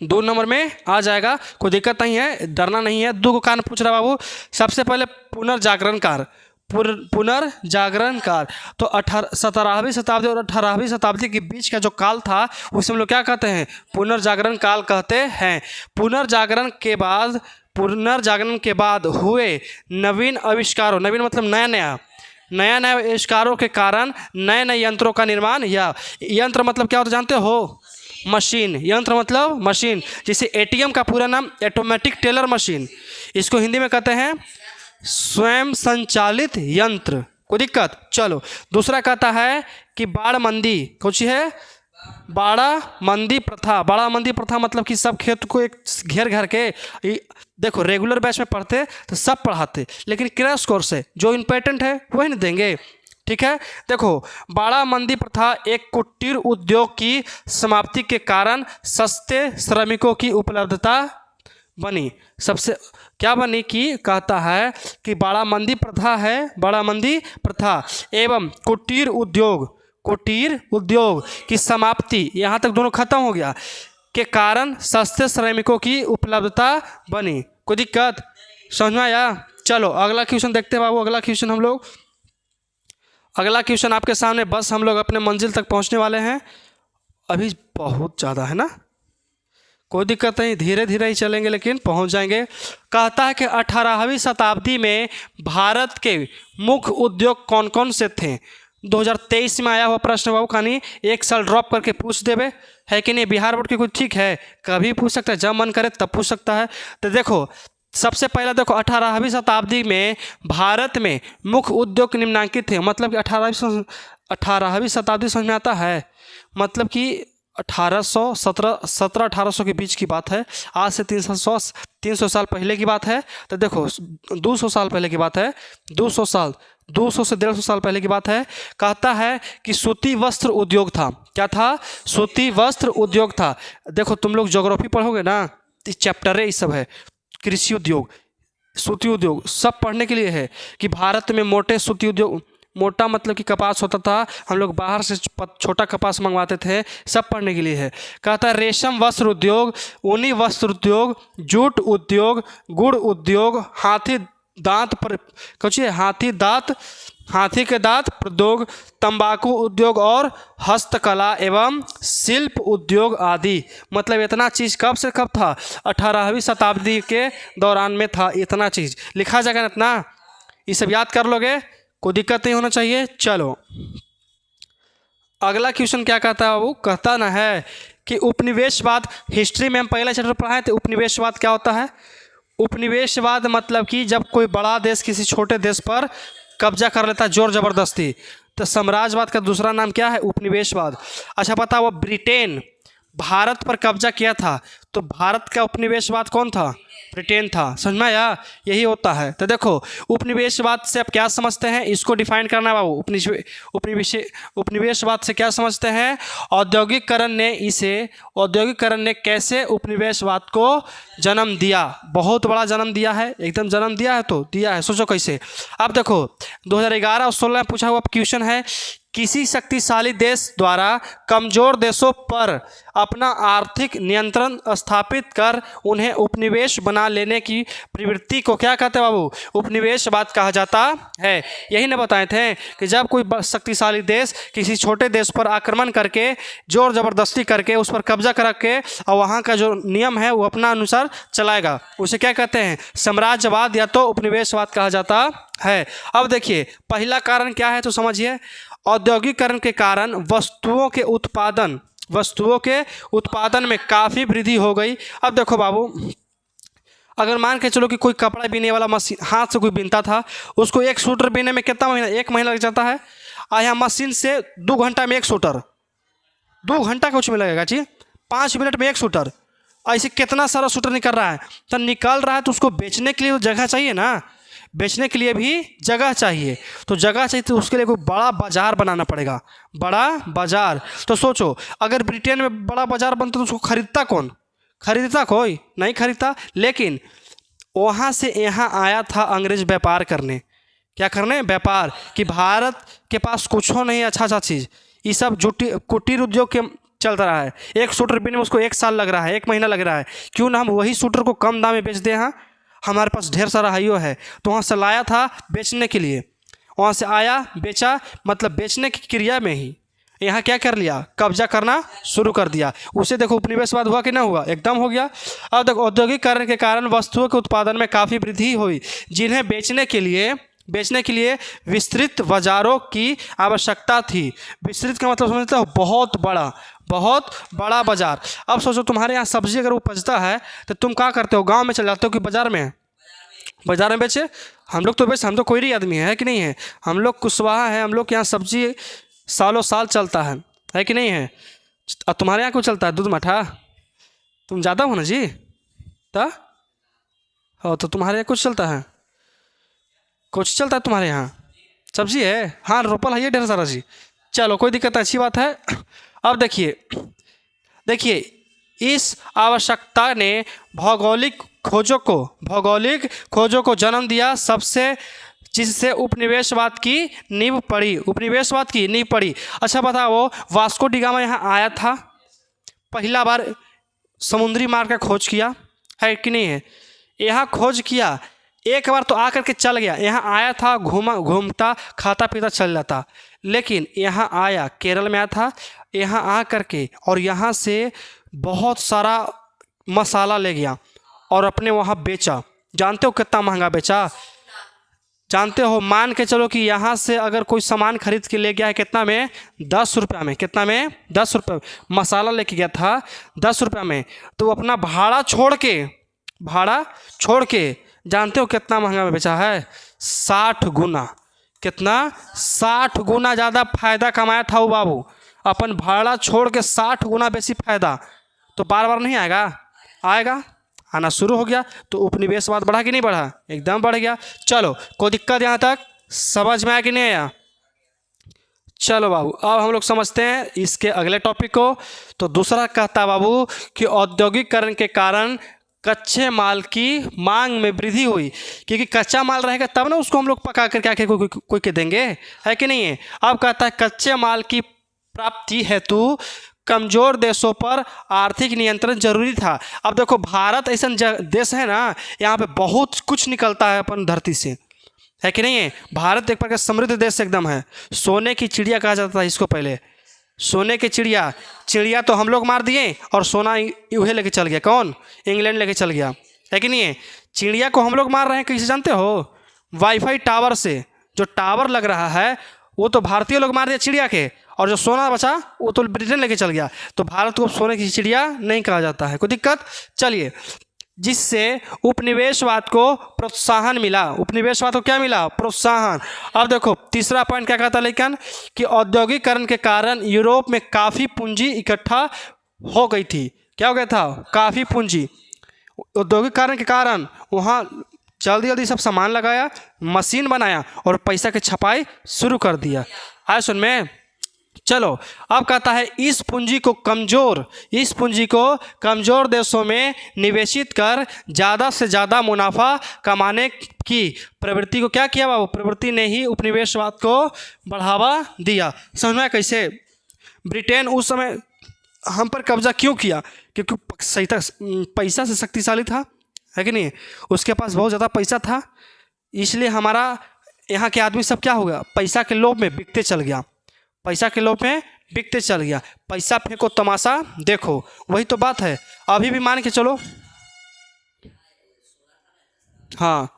2 नंबर में आ जाएगा, कोई दिक्कत नहीं है, डरना नहीं है। 2 को कारण पूछ रहा बाबू। सबसे पहले पुनर्जागरणकार पुनर्जागरणकार तो 17वीं शताब्दी और 18वीं शताब्दी के बीच का जो काल था उसे हम लोग क्या कहते हैं, पुनर्जागरण काल कहते हैं। पुनर्जागरण के बाद हुए नवीन आविष्कारों, नवीन मतलब नया नया आविष्कारों के कारण नए नए यंत्रों का निर्माण, या यंत्र मतलब क्या होता जानते हो, मशीन। यंत्र मतलब मशीन, जैसे एटीएम का पूरा नाम ऑटोमेटिक टेलर मशीन, इसको हिंदी में कहते हैं स्वयं संचालित यंत्र। कोई दिक्कत। चलो दूसरा कहता है कि बाड़मंदी, कुछ है बाड़ामंदी प्रथा। बाड़ामंदी प्रथा मतलब कि सब खेत को एक घेर के, देखो रेगुलर बैच में पढ़ते तो सब पढ़ाते, लेकिन क्रैश कोर्स है जो इम्पोर्टेंट है वही नहीं देंगे, ठीक है। देखो बाड़ामंदी प्रथा एक कुटीर उद्योग की समाप्ति के कारण सस्ते श्रमिकों की उपलब्धता बनी। सबसे क्या बनी कि कहता है कि बाड़ामंदी प्रथा एवं कुटीर उद्योग की समाप्ति, यहाँ तक दोनों खत्म हो गया, के कारण सस्ते श्रमिकों की उपलब्धता बनी। कोई दिक्कत, समझ में आया। चलो अगला क्वेश्चन देखते हैं बाबू। अगला क्वेश्चन आपके सामने, बस हम लोग अपने मंजिल तक पहुंचने वाले हैं, अभी बहुत ज़्यादा है ना, कोई दिक्कत नहीं, धीरे धीरे ही चलेंगे लेकिन पहुंच जाएंगे। कहता है कि 18वीं शताब्दी में भारत के मुख्य उद्योग कौन कौन से थे। 2023 में आया हुआ प्रश्न बाबू, कहानी एक साल ड्रॉप करके पूछ देवे, है कि नहीं। बिहार बोर्ड की कुछ ठीक है, कभी पूछ सकता है, जब मन करे तब पूछ सकता है। तो देखो सबसे पहला देखो 18वीं शताब्दी में भारत में मुख्य उद्योग निम्नांकित थे। मतलब कि 18वीं शताब्दी समझ में आता है, मतलब कि 1818 के बीच की बात है, आज से 300 साल पहले की बात है। तो देखो 200 साल पहले की बात है, 200 से 150 साल पहले की बात है। कहता है कि सूती वस्त्र उद्योग था। क्या था? सूती वस्त्र उद्योग था। देखो तुम लोग ज्योग्राफी पढ़ोगे ना, इस चैप्टर है, इस सब है, कृषि उद्योग, सूती उद्योग, सब पढ़ने के लिए है कि भारत में मोटे सूती उद्योग, मोटा मतलब कि कपास होता था, हम लोग बाहर से छोटा कपास मंगवाते थे, सब पढ़ने के लिए है। कहता है रेशम वस्त्र उद्योग, ऊनी वस्त्र उद्योग, जूट उद्योग, गुड़ उद्योग, हाथी के दांत उद्योग, तंबाकू उद्योग और हस्तकला एवं शिल्प उद्योग आदि। मतलब इतना चीज़ कब से कब था? 18वीं शताब्दी के दौरान में था। इतना चीज़ लिखा जाएगा ना, इतना, ये सब याद कर लोगे, कोई दिक्कत नहीं होना चाहिए। चलो अगला क्वेश्चन क्या कहता है? वो कहता ना है कि उपनिवेशवाद, हिस्ट्री में हम पहला चैप्टर पढ़ाए थे, उपनिवेशवाद क्या होता है? उपनिवेशवाद मतलब कि जब कोई बड़ा देश किसी छोटे देश पर कब्जा कर लेता है जोर जबरदस्ती, तो साम्राज्यवाद का दूसरा नाम क्या है? उपनिवेशवाद। अच्छा बताओ, ब्रिटेन भारत पर कब्जा किया था, तो भारत का उपनिवेशवाद कौन था? ब्रिटेन था। समझ में आया? यही होता है। तो देखो उपनिवेशवाद से आप क्या समझते हैं, इसको डिफाइन करना है बाबू। उपनिवेशवाद से क्या समझते हैं? औद्योगिकरण ने कैसे उपनिवेशवाद को जन्म दिया? बहुत बड़ा जन्म दिया है, एकदम जन्म दिया है, तो दिया है, सोचो कैसे। अब देखो 2011 और 2016 में पूछा हुआ क्वेश्चन है, किसी शक्तिशाली देश द्वारा कमजोर देशों पर अपना आर्थिक नियंत्रण स्थापित कर उन्हें उपनिवेश बना लेने की प्रवृत्ति को क्या कहते हैं बाबू? उपनिवेशवाद कहा जाता है। यही ने बताए थे कि जब कोई शक्तिशाली देश किसी छोटे देश पर आक्रमण करके जोर जबरदस्ती करके उस पर कब्जा करके और वहाँ का जो नियम है वो अपना अनुसार चलाएगा, उसे क्या कहते हैं? साम्राज्यवाद या तो उपनिवेशवाद कहा जाता है। अब देखिए पहला कारण क्या है तो समझिए, औद्योगिकरण के कारण वस्तुओं के उत्पादन में काफ़ी वृद्धि हो गई। अब देखो बाबू, अगर मान के चलो कि कोई कपड़ा बीने वाला मशीन हाथ से कोई बीनता था, उसको एक सूटर बीने में कितना महीना, 1 महीना लग जाता है। यहाँ मशीन से 2 घंटा में एक सूटर, 2 घंटा कुछ में लगेगा जी, 5 मिनट में एक सूटर। ऐसे कितना सारा सूटर निकल रहा है, तो निकल रहा है तो उसको बेचने के लिए जगह चाहिए ना, बेचने के लिए भी जगह चाहिए, तो जगह चाहिए तो उसके लिए कोई बड़ा बाजार बनाना पड़ेगा, बड़ा बाजार। तो सोचो अगर ब्रिटेन में बड़ा बाजार बनता तो उसको खरीदता कौन? खरीदता कोई नहीं खरीदता। लेकिन वहाँ से यहाँ आया था अंग्रेज व्यापार करने। क्या करने, व्यापार, कि भारत के पास कुछ हो नहीं अच्छा चीज़, ये सब कुटीर उद्योग के चलता रहा है। एक सूटर बिन में उसको 1 साल लग रहा है, 1 महीना लग रहा है, क्यों ना हम वही सूटर को कम दाम में बेच दें। हाँ, हमारे पास ढेर सारा हाइयो है, तो वहाँ से लाया था बेचने के लिए, वहाँ से आया बेचा, मतलब बेचने की क्रिया में ही यहाँ क्या कर लिया, कब्जा करना शुरू कर दिया। उसे देखो उपनिवेशवाद हुआ कि ना हुआ, एकदम हो गया। अब देखो औद्योगिकरण के कारण वस्तुओं के उत्पादन में काफ़ी वृद्धि हुई, जिन्हें बेचने के लिए विस्तृत बाजारों की आवश्यकता थी। विस्तृत का मतलब समझते हो, बहुत बड़ा बाजार। अब सोचो तुम्हारे यहाँ सब्जी अगर उपजता है तो तुम क्या करते हो, गांव में चले जाते हो कि बाजार में बेचे। हम लोग तो हम तो कोई आदमी है कि नहीं है, हम लोग कुशवाहा है, हम लोग के यहाँ सब्जी सालों साल चलता है कि नहीं है। और तुम्हारे यहाँ क्यों चलता है, दूध मठा, तुम ज़्यादा हो ना जी, तो तुम्हारे यहाँ कुछ चलता है, कुछ चलता है तुम्हारे यहाँ, सब्जी है, हाँ रोपल है ये ढेर सारा जी, चलो कोई दिक्कत, अच्छी बात है। अब देखिए इस आवश्यकता ने भौगोलिक खोजों को जन्म दिया, सबसे जिससे उपनिवेशवाद की नींव पड़ी। अच्छा बताओ, वास्को डी गामा यहाँ आया था, पहला बार समुद्री मार्ग का खोज किया है कि नहीं है, यहाँ खोज किया, एक बार तो आकर के चल गया, यहाँ आया था, घूमता खाता पीता चल जाता, लेकिन यहाँ आया, केरल में आया था, यहाँ आ करके और यहाँ से बहुत सारा मसाला ले गया और अपने वहाँ बेचा। जानते हो कितना महंगा बेचा, जानते हो, मान के चलो कि यहाँ से अगर कोई सामान खरीद के ले गया है कितना में, 10 रुपये में, कितना में, 10 रुपये, मसाला लेके गया था 10 रुपये में, तो अपना भाड़ा छोड़ के जानते हो कितना महंगा में बेचा है, 60 गुना। कितना, 60 गुना ज़्यादा फायदा कमाया था वो बाबू, अपन भाड़ा छोड़ के 60 गुना बेसी फायदा। तो बार बार नहीं आएगा, आना शुरू हो गया, तो उपनिवेशवाद बढ़ा कि नहीं बढ़ा, एकदम बढ़ गया। चलो कोई दिक्कत यहाँ तक समझ में आया कि नहीं आया, चलो बाबू अब हम लोग समझते हैं इसके अगले टॉपिक को। तो दूसरा कहता है बाबू कि औद्योगिकरण के कारण कच्चे माल की मांग में वृद्धि हुई, क्योंकि कच्चा माल रहेगा तब ना उसको हम लोग पका कर क्या कोई के देंगे, है कि नहीं है। अब कहता है कच्चे माल की प्राप्ति हेतु कमज़ोर देशों पर आर्थिक नियंत्रण जरूरी था। अब देखो भारत ऐसा देश है ना, यहाँ पे बहुत कुछ निकलता है अपन धरती से, है कि नहीं है। भारत एक प्रकार समृद्ध देश एकदम है, सोने की चिड़िया कहा जाता था इसको पहले, सोने की चिड़िया तो हम लोग मार दिए और सोना वह लेके चल गया, कौन, इंग्लैंड लेके चल गया, है कि नहीं है। चिड़िया को हम लोग मार रहे हैं कैसे जानते हो, वाईफाई टावर से, जो टावर लग रहा है वो तो भारतीय लोग मार दिया चिड़िया के, और जो सोना बचा वो तो ब्रिटेन लेके चल गया। तो भारत को सोने की चिड़िया नहीं कहा जाता है, कोई दिक्कत। चलिए, जिससे उपनिवेशवाद को प्रोत्साहन मिला, उपनिवेशवाद को क्या मिला, प्रोत्साहन। अब देखो तीसरा पॉइंट क्या कहता है लेकिन, कि औद्योगिकरण के कारण यूरोप में काफ़ी पूंजी इकट्ठा हो गई थी। क्या हो गया था, काफ़ी पूंजी, औद्योगिकरण के कारण वहाँ जल्दी सब सामान लगाया, मशीन बनाया और पैसा की छपाई शुरू कर दिया। आए सुन में, चलो अब कहता है इस पूंजी को कमज़ोर देशों में निवेशित कर ज़्यादा से ज़्यादा मुनाफा कमाने की प्रवृत्ति को क्या किया बाबू, प्रवृत्ति ने ही उपनिवेशवाद को बढ़ावा दिया। समझ में कैसे, ब्रिटेन उस समय हम पर कब्जा क्यों किया, क्योंकि सही था, पैसा से शक्तिशाली था, है कि नहीं, उसके पास बहुत ज़्यादा पैसा था, इसलिए हमारा यहाँ के आदमी सब क्या हो गया, पैसा के लोभ में बिकते चल गया, पैसा फेंको तमाशा देखो, वही तो बात है। अभी भी मान के चलो, हाँ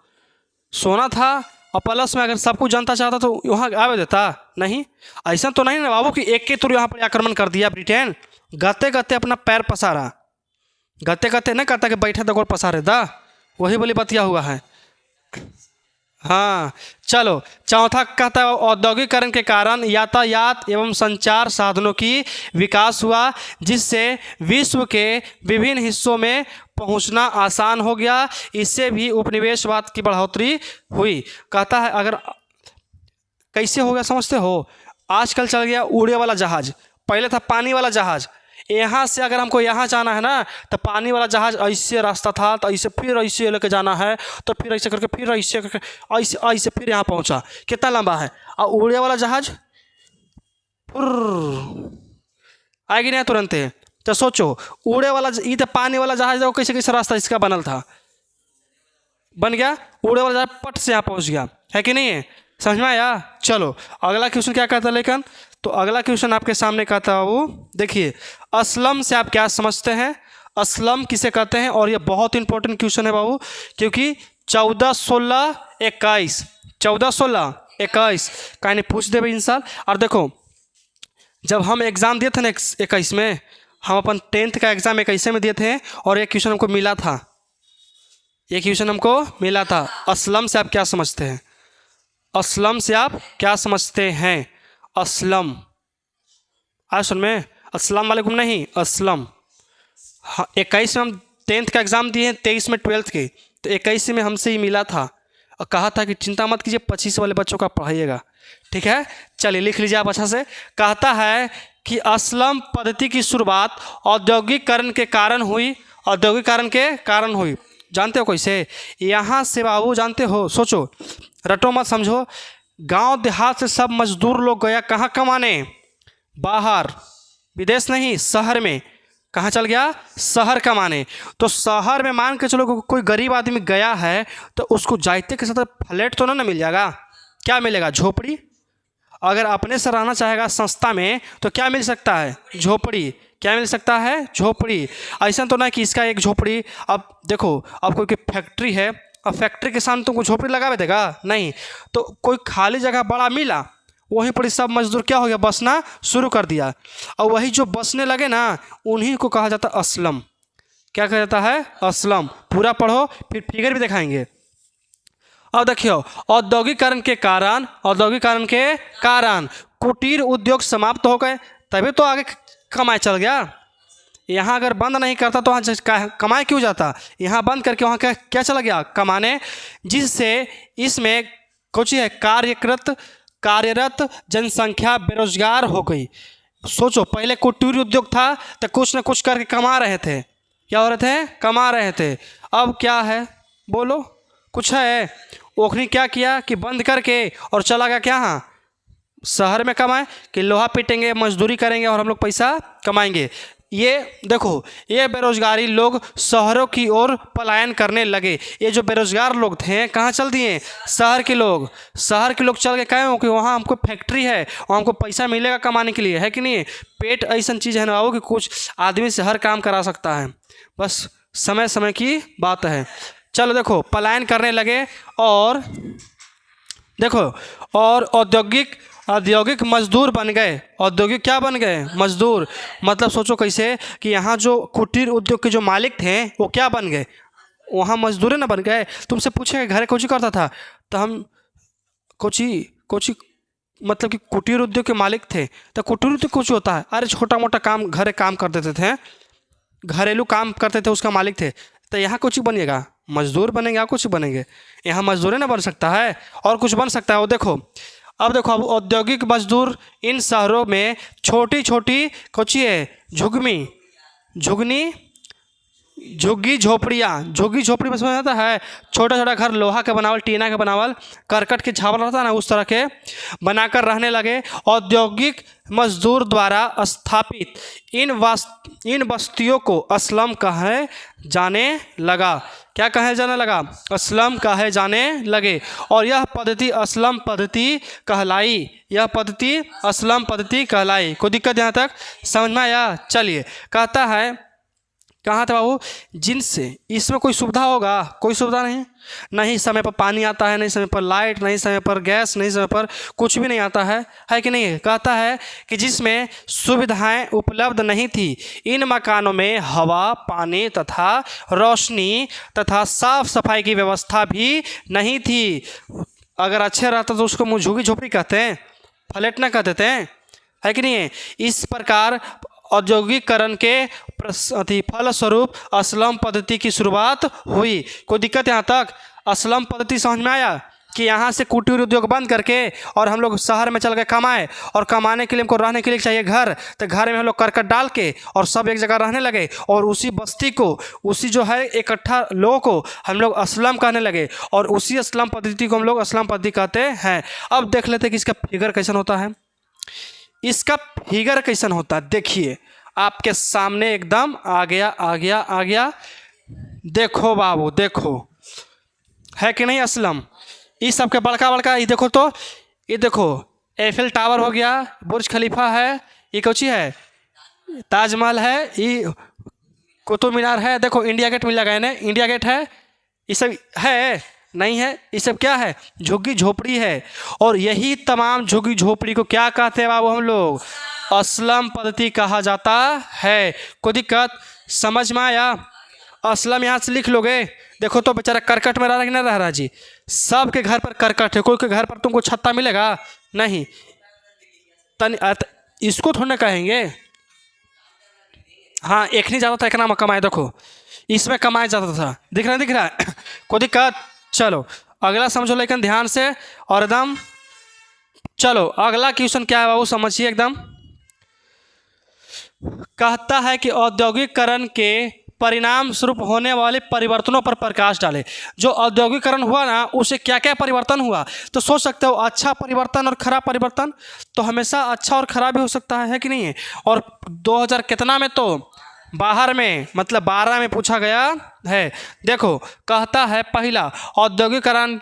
सोना था और प्लस में अगर सब कुछ जानता चाहता तो वहाँ आवे देता नहीं, ऐसा तो नहीं ना बाबू कि एक के थ्रू यहाँ पर आक्रमण कर दिया ब्रिटेन, गाते गाते अपना पैर पसारा, गाते गाते नहीं कहता कि बैठे दगोड़ पसारे दा, वही बोली बतिया हुआ है। हाँ चलो, चौथा कहता है औद्योगिकरण के कारण यातायात एवं संचार साधनों की विकास हुआ, जिससे विश्व के विभिन्न हिस्सों में पहुंचना आसान हो गया, इससे भी उपनिवेशवाद की बढ़ोतरी हुई। कहता है अगर कैसे हो गया समझते हो, आजकल चल गया उड़े वाला जहाज, पहले था पानी वाला जहाज, यहाँ से अगर हमको यहाँ जाना है ना तो पानी वाला जहाज ऐसे रास्ता था, तो ऐसे फिर ऐसे लेके जाना है, तो फिर ऐसे करके फिर ऐसे करके ऐसे ऐसे फिर यहाँ पहुँचा। कितना लंबा है। और उड़े वाला जहाज आएगी नहीं तुरंत है। तो सोचो उड़े वाला ये तो पानी वाला जहाज है, कैसे कैसे रास्ता इसका बनल था, बन गया। उड़े वाला जहाज पट से यहाँ पहुँच गया, है कि नहीं है। समझ में आया। चलो अगला क्वेश्चन क्या कहता है लेकिन, तो अगला क्वेश्चन आपके सामने कहता है वो देखिए, असलम से आप क्या समझते हैं, असलम किसे कहते हैं। और ये बहुत इंपॉर्टेंट क्वेश्चन है बाबू, क्योंकि 14, 16, 21 14, 16, 21 कहीं पूछ दे भाई इंसान। और देखो जब हम एग्ज़ाम दिए थे ना 21 में, हम अपन 10th का एग्ज़ाम 21 में दिए थे, और एक क्वेश्चन हमको मिला था, ये क्वेश्चन हमको मिला था, असलम से आप क्या समझते हैं। असलम से आप क्या समझते हैं। असलम आज सुन में, अस्सलाम वालेकुम नहीं, असलम। हाँ 21 में हम 10th का एग्ज़ाम दिए हैं, 23 में 12th के, तो 21 में हमसे ही मिला था और कहा था कि चिंता मत कीजिए 25 वाले बच्चों का पढ़ाइएगा। ठीक है, चलिए लिख लीजिए आप अच्छा से। कहता है कि असलम पद्धति की शुरुआत औद्योगिकरण के कारण हुई। औद्योगिकरण के कारण हुई, जानते हो कैसे। यहाँ से बाबू जानते हो, सोचो रटो मत समझो। गांव देहात से सब मजदूर लोग गया कहाँ कमाने, बाहर, विदेश नहीं, शहर में। कहाँ चल गया, शहर कमाने। तो शहर में मान के चलो कोई गरीब आदमी गया है, तो उसको जाते के साथ फ्लैट तो ना मिल जाएगा, क्या मिलेगा, झोपड़ी। अगर अपने से रहना चाहेगा संस्था में तो क्या मिल सकता है, झोपड़ी। क्या मिल सकता है, झोपड़ी। ऐसा तो ना कि इसका एक झोपड़ी, अब देखो अब कोई फैक्ट्री है, अब फैक्ट्री के सामने तुमको झोपड़ी लगा देगा नहीं, तो कोई खाली जगह बड़ा मिला, वहीं पर सब मजदूर क्या हो गया, बसना शुरू कर दिया। और वही जो बसने लगे ना, उन्हीं को कहा जाता है असलम। क्या कहा जाता है, असलम। पूरा पढ़ो फिर फिगर भी दिखाएंगे। अब देखियो औद्योगिकरण के कारण, औद्योगिकरण के कारण कुटीर उद्योग समाप्त हो गए, तभी तो आगे कमाई चल गया। यहाँ अगर बंद नहीं करता तो वहाँ कमाई क्यों जाता, यहाँ बंद करके वहाँ क्या चला गया, कमाने। जिससे इसमें कुछ है कार्यरत जनसंख्या बेरोजगार हो गई। सोचो पहले कुटीर उद्योग था तो कुछ न कुछ करके कमा रहे थे, क्या हो रहे थे, कमा रहे थे। अब क्या है बोलो, कुछ है। ओखनी क्या किया कि बंद करके और चला गया क्या, हाँ शहर में कमाए, कि लोहा पीटेंगे, मजदूरी करेंगे और हम लोग पैसा कमाएंगे। ये देखो ये बेरोजगारी लोग शहरों की ओर पलायन करने लगे। ये जो बेरोजगार लोग थे कहाँ चल दिए, शहर के लोग। शहर के लोग चल के कहे हो कि वहाँ हमको फैक्ट्री है, वहाँ हमको पैसा मिलेगा कमाने के लिए, है कि नहीं। पेट ऐसा चीज़ है ना वो कि कुछ आदमी से हर काम करा सकता है, बस समय समय की बात है। चलो देखो पलायन करने लगे, और देखो और औद्योगिक मजदूर बन गए। औद्योगिक क्या बन गए, मजदूर। मतलब सोचो कैसे कि यहाँ जो कुटीर उद्योग के जो मालिक थे वो क्या बन गए, वहाँ मजदूर ना बन गए। तुमसे पूछे घर कोची करता था, तो हम कोची मतलब कि कुटीर उद्योग के मालिक थे। तो कुटीर उद्योग कुछ होता है, अरे छोटा मोटा काम घरे काम कर देते थे, घरेलू काम करते थे, उसका मालिक थे। तो यहाँ कुछ बनेगा, मजदूर बनेंगे, यहाँ कुछ बनेंगे। यहाँ मजदूर ना बन सकता है, और कुछ बन सकता है। वो देखो अब देखो, अब औद्योगिक मजदूर इन शहरों में छोटी छोटी कोची है, झुग्गी झोपड़ी में समझ आता है, छोटा छोटा घर, लोहा का बनावल, टीना का बनावल, करकट के छावल रहता है ना, उस तरह के बनाकर रहने लगे। औद्योगिक मजदूर द्वारा स्थापित इन बस्तियों को असलम कहे जाने लगा। क्या कहे जाने लगा, असलम कहे जाने लगे। और यह पद्धति असलम पद्धति कहलाई, यह पद्धति असलम पद्धति कहलाई। कोई दिक्कत यहाँ तक समझ में आया। चलिए कहता है, कहाँ था बाबू, जिनसे इसमें कोई सुविधा होगा, कोई सुविधा नहीं समय पर पानी आता है, नहीं समय पर लाइट, नहीं समय पर गैस, नहीं समय पर कुछ भी नहीं आता है कि नहीं। कहता है कि जिसमें सुविधाएं उपलब्ध नहीं थी, इन मकानों में हवा, पानी तथा रोशनी तथा साफ सफाई की व्यवस्था भी नहीं थी। अगर अच्छे रहता तो उसको मुँह झुग्गी झोपड़ी कहते हैं, फ्लैट ना कहते थे, है कि नहीं। इस प्रकार औद्योगिकरण के फलस्वरूप असलम पद्धति की शुरुआत हुई। कोई दिक्कत यहाँ तक, असलम पद्धति समझ में आया। कि यहाँ से कुटीर उद्योग बंद करके और हम लोग शहर में चल गए कमाए, और कमाने के लिए हमको रहने के लिए चाहिए घर, तो घर में हम लोग करकट डाल के और सब एक जगह रहने लगे, और उसी बस्ती को, उसी जो है इकट्ठा लोगों को हम लोग असलम कहने लगे, और उसी असलम पद्धति को हम लोग असलम पद्धति कहते हैं। अब देख लेते हैं कि इसका फिगर कैसन होता है। इसका फिगर कैसन होता है देखिए, आपके सामने एकदम आ गया आ गया आ गया। देखो बाबू, देखो है कि नहीं असलम। इस सब के बड़का बड़का ये देखो, तो ये देखो एफिल टावर हो गया, बुर्ज खलीफा है, ये कौची है, ताजमहल है, ये कुतुब मीनार है, देखो इंडिया गेट मिल गए ना, इंडिया गेट है, ये सब है नहीं है, ये सब क्या है, झुग्गी झोपड़ी है। और यही तमाम झुग्गी झोपड़ी को क्या कहते हैं बाबू हम लोग, असलम पद्धति कहा जाता है। कोई दिक्कत समझ में आया। असलम यहाँ से लिख लोगे। देखो तो बेचारा करकट में रह रहा कि नहीं रह रहा जी, सबके घर पर करकट है, कोई के घर पर तुमको छत्ता मिलेगा नहीं। इसको थोड़ा ना कहेंगे। हाँ, एक नहीं जाता था, एक नाम कमाए, देखो इसमें कमाया जाता था, दिख रहा है कोई दिक्कत। चलो अगला समझो लेकिन ध्यान से और एकदम। चलो अगला क्वेश्चन क्या है बाबू, समझिए एकदम। कहता है कि औद्योगिकरण के परिणाम स्वरूप होने वाले परिवर्तनों पर प्रकाश डाले। जो औद्योगिकरण हुआ ना, उसे क्या क्या परिवर्तन हुआ, तो सोच सकते हो अच्छा परिवर्तन और खराब परिवर्तन। तो हमेशा अच्छा और खराब भी हो सकता है कि नहीं है। और 2000 कितना में तो बाहर में मतलब 12 में पूछा गया है। देखो कहता है पहला, औद्योगिकरण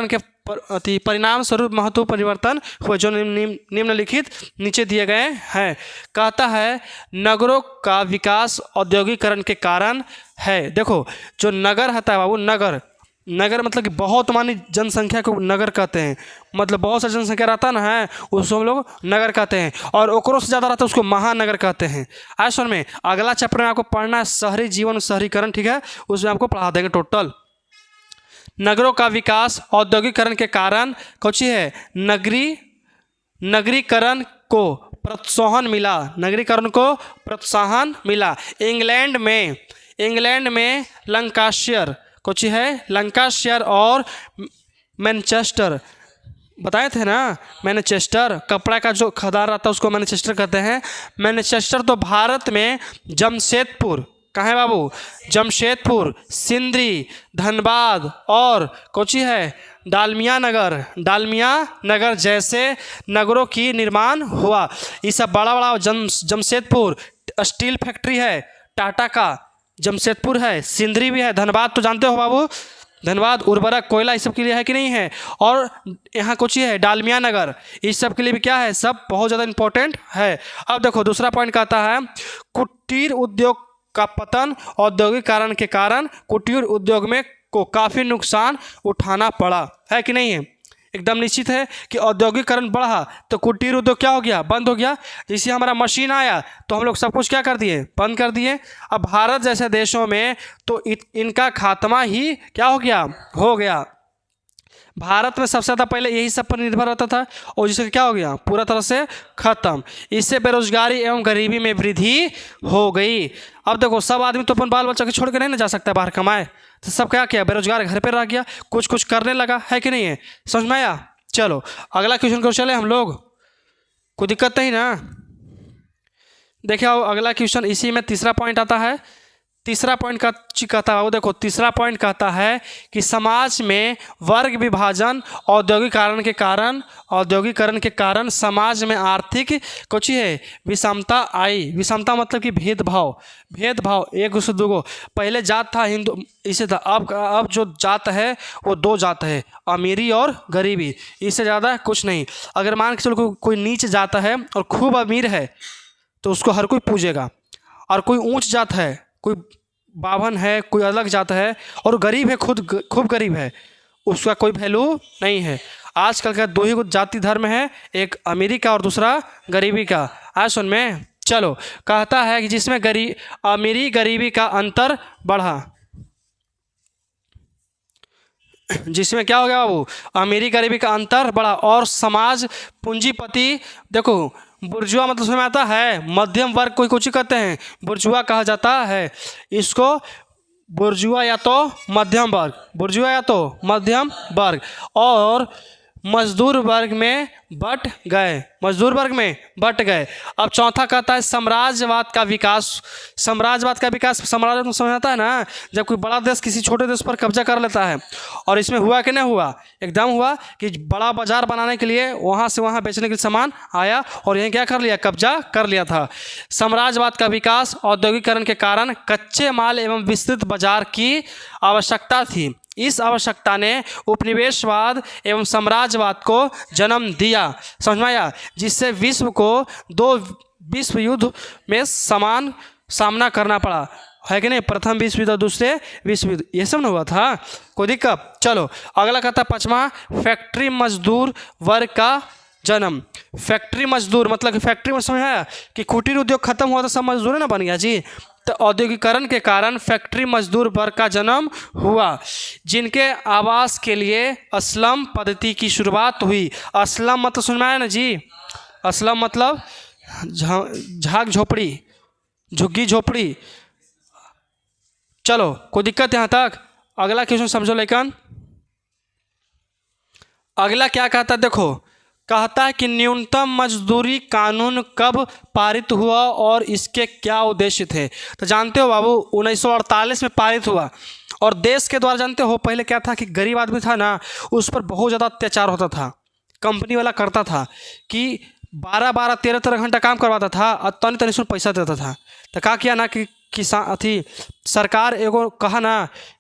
के परिणाम स्वरूप महत्वपूर्ण परिवर्तन हुए जो निम्नलिखित नीचे दिए गए हैं। कहता है नगरों का विकास औद्योगिकरण के कारण है। देखो जो नगर होता है बाबू, नगर मतलब कि बहुत मानी जनसंख्या को नगर कहते हैं, मतलब बहुत सा जनसंख्या रहता ना है, उसको हम लोग नगर कहते हैं। और ओकरों से ज़्यादा रहता है उसको महानगर कहते हैं। आज सुन में अगला चैप्टर में आपको पढ़ना है शहरी जीवन शहरीकरण, ठीक है, उसमें आपको पढ़ा देंगे टोटल। नगरों का विकास औद्योगिकरण के कारण कौची है, नगरीकरण को प्रोत्साहन मिला, नगरीकरण को प्रोत्साहन मिला। इंग्लैंड में लंकाशायर कौची है, लंकाशायर और मैनचेस्टर बताए थे ना, मैनचेस्टर कपड़ा का जो खदान रहता है उसको मैनचेस्टर कहते हैं। मैनचेस्टर तो भारत में जमशेदपुर, कहाँ है बाबू, जमशेदपुर, सिंदरी, धनबाद और कोची है डालमिया नगर जैसे नगरों की निर्माण हुआ। ये सब बड़ा बड़ा जमशेदपुर स्टील फैक्ट्री है टाटा का, जमशेदपुर है, सिंदरी भी है, धनबाद तो जानते हो बाबू, धनबाद उर्वरक कोयला इस सब के लिए है कि नहीं है। और यहाँ कुछ है डालमिया नगर, इस सब के लिए भी क्या है, सब बहुत ज़्यादा इंपॉर्टेंट है। अब देखो दूसरा पॉइंट कहता है कुटीर उद्योग का पतन औद्योगिकरण के कारण कुटीर उद्योग में को काफ़ी नुकसान उठाना पड़ा, है कि नहीं है। एकदम निश्चित है कि औद्योगिकरण बढ़ा तो कुटीर उद्योग क्या हो गया, बंद हो गया। जैसे हमारा मशीन आया तो हम लोग सब कुछ क्या कर दिए, बंद कर दिए। अब भारत जैसे देशों में तो इनका खात्मा ही क्या हो गया। भारत में सबसे ज़्यादा पहले यही सब पर निर्भर रहता था और जिससे क्या हो गया, पूरा तरह से खत्म। इससे बेरोजगारी एवं गरीबी में वृद्धि हो गई। अब देखो सब आदमी तो अपन बाल बच्चा के छोड़ के नहीं ना जा सकता बाहर कमाए, तो सब क्या किया, बेरोजगार घर पे रह गया, कुछ करने लगा, है कि नहीं है। समझ में आया। चलो अगला क्वेश्चन को चले हम लोग, कोई दिक्कत नहीं ना। देखिए अगला क्वेश्चन इसी में तीसरा पॉइंट आता है। तीसरा पॉइंट कहता है वो देखो, तीसरा पॉइंट कहता है कि समाज में वर्ग विभाजन औद्योगिकरण के कारण समाज में आर्थिक कुछ है विषमता आई। विषमता मतलब कि भेदभाव एक दूसरे दो। पहले जात था हिंदू, इसे था। अब जो जात है वो दो जात है, अमीरी और गरीबी, इससे ज़्यादा कुछ नहीं। अगर मान के चलो कोई नीच जात है और खूब अमीर है तो उसको हर कोई पूजेगा, और कोई ऊंच जात है, कोई बाभन है, कोई अलग जात है और गरीब है, खूब गरीब है, उसका कोई वैल्यू नहीं है। आजकल का दो ही जाति धर्म है, एक अमीरी का और दूसरा गरीबी का। आज सुन में चलो कहता है कि जिसमें अमीरी गरीबी का अंतर बढ़ा, जिसमें क्या हो गया बाबू, अमीरी गरीबी का अंतर बढ़ा और समाज पूंजीपति, देखो बुर्जुआ मतलब समझ में आता है, मध्यम वर्ग कोई कुछ कहते हैं, बुर्जुआ कहा जाता है। इसको बुर्जुआ या तो मध्यम वर्ग, बुर्जुआ या तो मध्यम वर्ग, और मजदूर वर्ग में बट गए, मजदूर वर्ग में बट गए। अब चौथा कहता है साम्राज्यवाद का विकास। साम्राज्यवाद का विकास, साम्राज्य समझ आता है ना, जब कोई बड़ा देश किसी छोटे देश पर कब्जा कर लेता है। और इसमें हुआ कि नहीं हुआ, एकदम हुआ कि बड़ा बाजार बनाने के लिए वहाँ से वहाँ बेचने के लिए सामान आया और यहीं क्या कर लिया, कब्जा कर लिया था। साम्राज्यवाद का विकास औद्योगिकरण के कारण कच्चे माल एवं विस्तृत बाजार की आवश्यकता थी। इस आवश्यकता ने उपनिवेशवाद एवं साम्राज्यवाद को जन्म दिया, समझ में आया, जिससे विश्व को 2 विश्व युद्ध में समान सामना करना पड़ा, है कि नहीं, प्रथम विश्व युद्ध और दूसरे विश्व युद्ध, ये सब न हुआ था, कोई दिक्कत। चलो अगला कहता है 5वां, फैक्ट्री मजदूर वर्ग का जन्म। फैक्ट्री मजदूर मतलब कि फैक्ट्री में समझ आया कि कुटीर उद्योग खत्म हुआ तो सब मजदूर ना बन गया जी। तो औद्योगिकरण के कारण फैक्ट्री मजदूर वर्ग का जन्म हुआ, जिनके आवास के लिए अस्लम पद्धति की शुरुआत हुई। अस्लम मतलब सुन में आया ना जी, अस्लम मतलब झाग झोपड़ी, झुग्गी झोपड़ी। चलो कोई दिक्कत यहाँ तक। अगला क्वेश्चन समझो लेकिन अगला क्या कहता है, देखो कहता है कि न्यूनतम मजदूरी कानून कब पारित हुआ और इसके क्या उद्देश्य थे। तो जानते हो बाबू 1948 में पारित हुआ। और देश के द्वारा जानते हो पहले क्या था कि गरीब आदमी था ना, उस पर बहुत ज़्यादा अत्याचार होता था। कंपनी वाला करता था कि 12-12, 13-13 घंटा काम करवाता था और तनी तनी सुन पैसा देता था। तो क्या किया ना कि अथी सरकार एगो कहा ना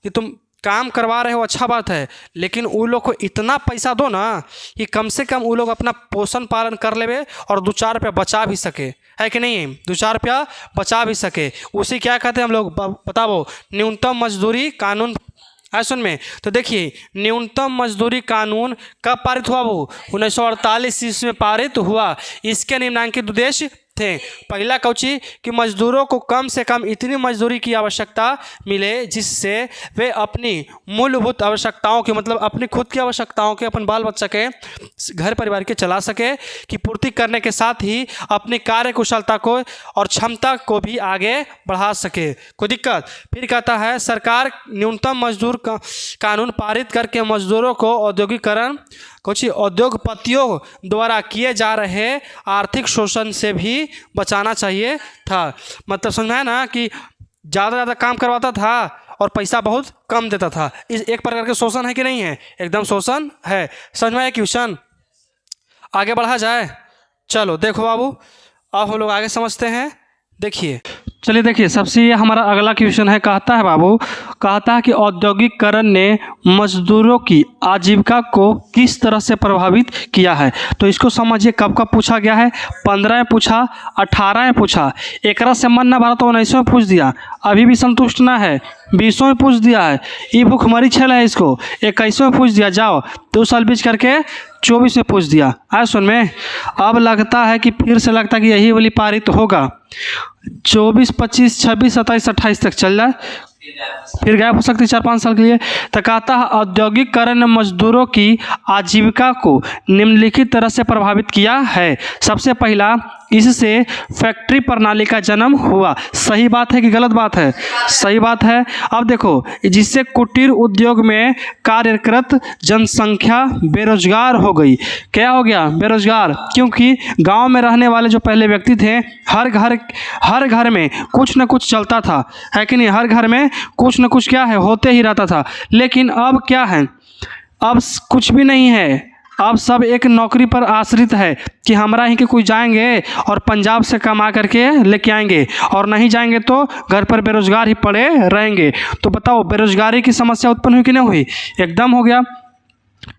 कि तुम काम करवा रहे हो अच्छा बात है, लेकिन उन लोग को इतना पैसा दो ना कि कम से कम वो लोग अपना पोषण पालन कर लेवे और 2-4 रुपया बचा भी सके, है कि नहीं, 2-4 रुपया बचा भी सके। उसी क्या कहते हैं हम लोग, बताओ, न्यूनतम मजदूरी कानून सुन में। तो देखिए न्यूनतम मजदूरी कानून कब पारित हुआ, वो 1948 ईस्वी में पारित हुआ। इसके निम्नलिखित उद्देश्य थे। पहला कौची कि मजदूरों को कम से कम इतनी मजदूरी की आवश्यकता मिले जिससे वे अपनी मूलभूत आवश्यकताओं की, मतलब अपनी खुद की आवश्यकताओं के, अपन बाल बच्चा के, घर परिवार के चला सके कि पूर्ति करने के साथ ही अपनी कार्य कुशलता को और क्षमता को भी आगे बढ़ा सके, कोई दिक्कत। फिर कहता है सरकार न्यूनतम मजदूर कानून पारित करके मजदूरों को औद्योगिकरण कुछ उद्योगपतियों द्वारा किए जा रहे आर्थिक शोषण से भी बचाना चाहिए था। मतलब समझा है ना कि ज़्यादा काम करवाता था और पैसा बहुत कम देता था। इस एक प्रकार के शोषण है कि नहीं है, एकदम शोषण है। समझ में आया क्वेश्चन, आगे बढ़ा जाए। चलो देखो बाबू अब हम लोग आगे समझते हैं। देखिए चलिए देखिए सबसे ये हमारा अगला क्वेश्चन है, कहता है बाबू, कहता है कि औद्योगिकरण ने मजदूरों की आजीविका को किस तरह से प्रभावित किया है। तो इसको समझिए कब कब पूछा गया है, 15 में पूछा, 18 में पूछा, एक से मन ना भरा तो 19 में पूछ दिया, अभी भी संतुष्ट ना है 20 में पूछ दिया है, ये भूखमरी छल है इसको 21 में पूछ दिया, जाओ 2 साल बीच करके 24 में पूछ दिया। आए सुन में अब लगता है कि फिर से लगता है कि यही वाली पारित होगा, 24, 25, 26, 27, 28 तक चल जाए, फिर गैप हो सकती है 4-5 साल के लिए। तो कहता है औद्योगिकरण ने मजदूरों की आजीविका को निम्नलिखित तरह से प्रभावित किया है। सबसे पहला, इससे फैक्ट्री प्रणाली का जन्म हुआ। सही बात है कि गलत बात है, सही बात है। अब देखो जिससे कुटीर उद्योग में कार्यरत जनसंख्या बेरोजगार हो गई। क्या हो गया, बेरोजगार, क्योंकि गांव में रहने वाले जो पहले व्यक्ति थे हर घर में कुछ न कुछ चलता था, है कि नहीं, हर घर में कुछ न कुछ क्या है होते ही रहता था। लेकिन अब क्या है, अब कुछ भी नहीं है, अब सब एक नौकरी पर आश्रित है कि हमारा ही के कोई जाएंगे और पंजाब से कमा करके लेके आएंगे और नहीं जाएंगे तो घर पर बेरोजगार ही पड़े रहेंगे। तो बताओ बेरोजगारी की समस्या उत्पन्न हुई कि नहीं हुई, एकदम हो गया।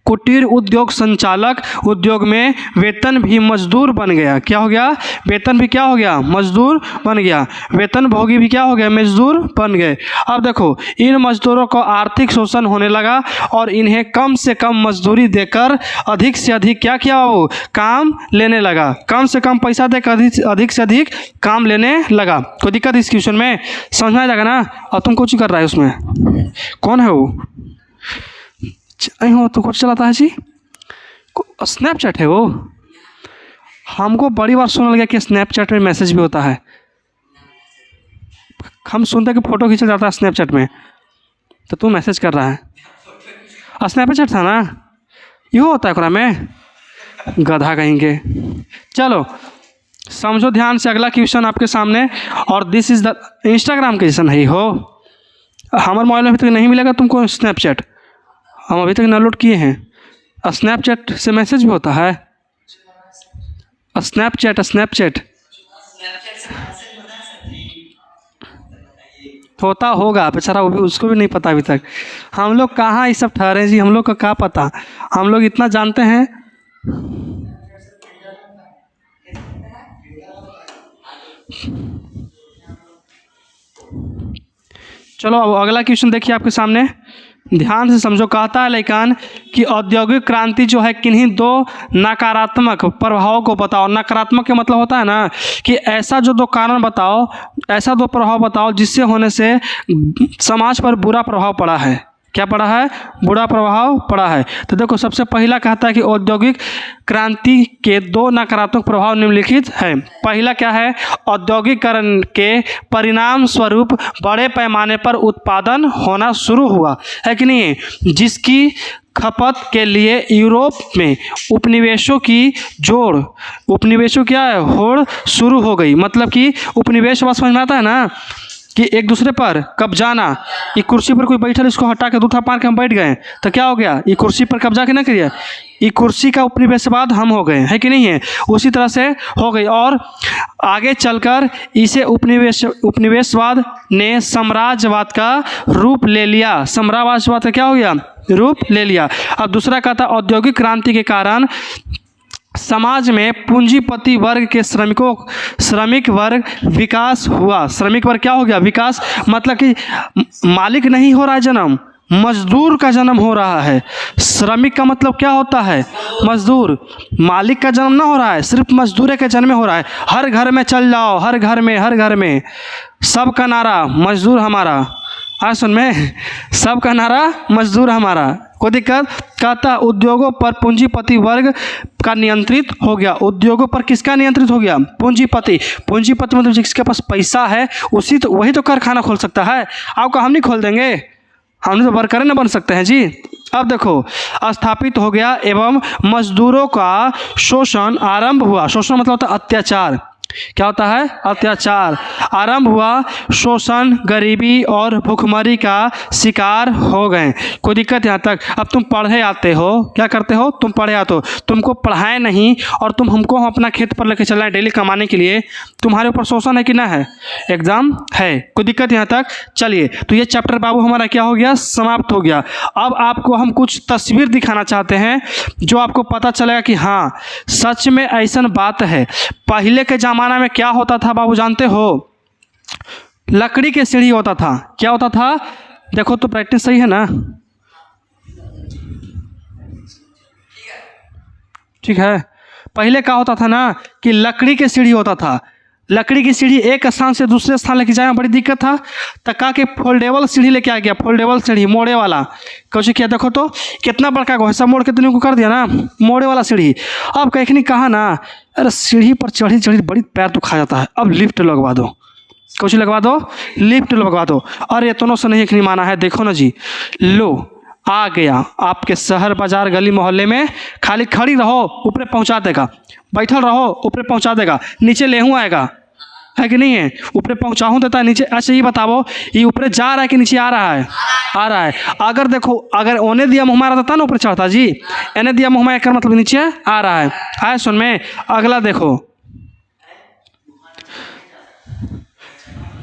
कुटीर उद्योग संचालक उद्योग में वेतन भी मजदूर बन गया। क्या हो गया, वेतन भी क्या हो गया, मजदूर बन गया। वेतन भोगी भी क्या हो गया, मजदूर बन गए। अब देखो इन मजदूरों को आर्थिक शोषण होने लगा और इन्हें कम से कम मजदूरी देकर अधिक से अधिक क्या किया, वो काम लेने लगा, कम से कम पैसा देकर अधिक से अधिक काम लेने लगा। कोई दिक्कत इस क्वेश्चन में, समझ में आ जाएगा ना। और तुम कुछ कर रहा है उसमें, कौन है वो, हो तो कुछ चलाता है जी, स्नैपचैट है वो। हमको बड़ी बार सुनने लगा कि स्नैपचैट में मैसेज भी होता है। हम सुनते हैं कि फ़ोटो खींचा जाता है स्नैपचैट में, तो तू मैसेज कर रहा है। स्नैपचैट था ना, यो होता है ओकरा में, गधा कहेंगे। चलो समझो ध्यान से, अगला क्वेश्चन आपके सामने। और दिस इज द इंस्टाग्राम के जैसा नहीं हो। हमारे मोबाइल में अभी तक नहीं मिलेगा तुमको स्नैपचैट, हम अभी तक डाउनलोड किए हैं। स्नैपचैट से मैसेज भी होता है, स्नैपचैट होता होगा बेचारा, वो भी, उसको भी नहीं पता अभी तक। हम लोग कहाँ ये सब ठहरे जी, हम लोग का क्या पता, हम लोग इतना जानते हैं। चलो अब अगला क्वेश्चन देखिए आपके सामने, ध्यान से समझो। कहता है लेकिन कि औद्योगिक क्रांति जो है किन्हीं दो नकारात्मक प्रभावों को बताओ। नकारात्मक का मतलब होता है ना कि ऐसा जो दो कारण बताओ, ऐसा दो प्रभाव बताओ जिससे होने से समाज पर बुरा प्रभाव पड़ा है। क्या पड़ा है? बुरा प्रभाव पड़ा है। तो देखो सबसे पहला कहता है कि औद्योगिक क्रांति के दो नकारात्मक प्रभाव निम्नलिखित हैं। पहला क्या है? औद्योगिकरण के परिणाम स्वरूप बड़े पैमाने पर उत्पादन होना शुरू हुआ है कि नहीं, जिसकी खपत के लिए यूरोप में उपनिवेशों की जोड़, उपनिवेशों क्या है, होड़ शुरू हो गई। मतलब कि उपनिवेश बात समझ में आता है ना कि एक दूसरे पर कब्जाना। ये कुर्सी पर कोई बैठा, इसको हटा के दूसरा पार के हम बैठ गए तो क्या हो गया, ये कुर्सी पर कब्जा के ना करिए, ये कुर्सी का उपनिवेशवाद हम हो गए, है कि नहीं है? उसी तरह से हो गई। और आगे चलकर इसे उपनिवेशवाद ने साम्राज्यवाद का रूप ले लिया। साम्राज्यवाद का क्या हो गया, रूप ले लिया। अब दूसरा कहता औद्योगिक क्रांति के कारण समाज में पूंजीपति वर्ग के श्रमिक वर्ग विकास हुआ। श्रमिक वर्ग क्या हो गया, विकास। मतलब कि मालिक नहीं हो रहा है जन्म, मजदूर का जन्म हो रहा है। श्रमिक का मतलब क्या होता है, मजदूर। मालिक का जन्म ना हो रहा है, सिर्फ मजदूर के जन्म हो रहा है। हर घर में चल जाओ, हर घर में सबका नारा मजदूर हमारा। सुन में, सबका नारा मजदूर हमारा। कोई दिक्कत? कहता उद्योगों पर पूंजीपति वर्ग का नियंत्रित हो गया। उद्योगों पर किसका नियंत्रित हो गया, पूंजीपति। पूंजीपति मतलब जिसके पास पैसा है उसी तो, वही तो कारखाना खोल सकता है। आपको हम नहीं खोल देंगे, हम तो वर्कर न बन सकते हैं जी। अब देखो स्थापित हो गया एवं मजदूरों का शोषण आरंभ हुआ। शोषण मतलब होता है अत्याचार। क्या होता है, अत्याचार आरंभ हुआ। शोषण, गरीबी और भूखमरी का शिकार हो गए। कोई दिक्कत यहाँ तक? अब तुम पढ़े आते हो, क्या करते हो, तुम पढ़े आते हो, तुमको पढ़ाए नहीं और तुम हमको हम अपना खेत पर लेके चल रहे हैं डेली कमाने के लिए, तुम्हारे ऊपर शोषण है कि ना है, एकदम है। कोई दिक्कत यहाँ तक? चलिए, तो ये चैप्टर बाबू हमारा क्या हो गया, समाप्त हो गया। अब आपको हम कुछ तस्वीर दिखाना चाहते हैं जो आपको पता चलेगा कि हाँ सच में ऐसा बात है। पहले के ज़माना में क्या होता था बाबू जानते हो? लकड़ी के सीढ़ी होता था। क्या होता था? देखो तो प्रैक्टिस सही है ना, ठीक है। पहले क्या होता था ना कि लकड़ी के सीढ़ी होता था। लकड़ी की सीढ़ी एक स्थान से दूसरे स्थान लेके जाने में बड़ी दिक्कत था। तका के फोल्डेबल सीढ़ी लेके आ गया, फोल्डेबल सीढ़ी, मोड़े वाला। कुछ किया, देखो तो कितना बड़का घोसा मोड़ के तुमने को कर दिया ना, मोड़े वाला सीढ़ी। अब कहीं कहा ना, अरे सीढ़ी पर चढ़ी चढ़ी बड़ी पैर तो खा जाता है, अब लिफ्ट लगवा दो, कुछ लगवा दो, लिफ्ट लगवा दो। अरे इतनों से नहीं माना है, देखो ना जी, लो आ गया आपके शहर बाजार गली मोहल्ले में। खाली खड़ी रहो ऊपर पहुंचा देगा, बैठल रहो ऊपर पहुंचा देगा, नीचे लेहूँ आएगा, है कि नहीं है? ऊपर पहुंचाऊँ देता है, नीचे। अच्छा ये बताओ, ये ऊपर जा रहा है कि नीचे आ रहा है? आ रहा है। अगर देखो, अगर ओने दिया मुँह मारा था ना ऊपर चढ़ता जी, एने दिया मुँह मारा कर मतलब नीचे आ रहा है। आए सुन में, अगला देखो,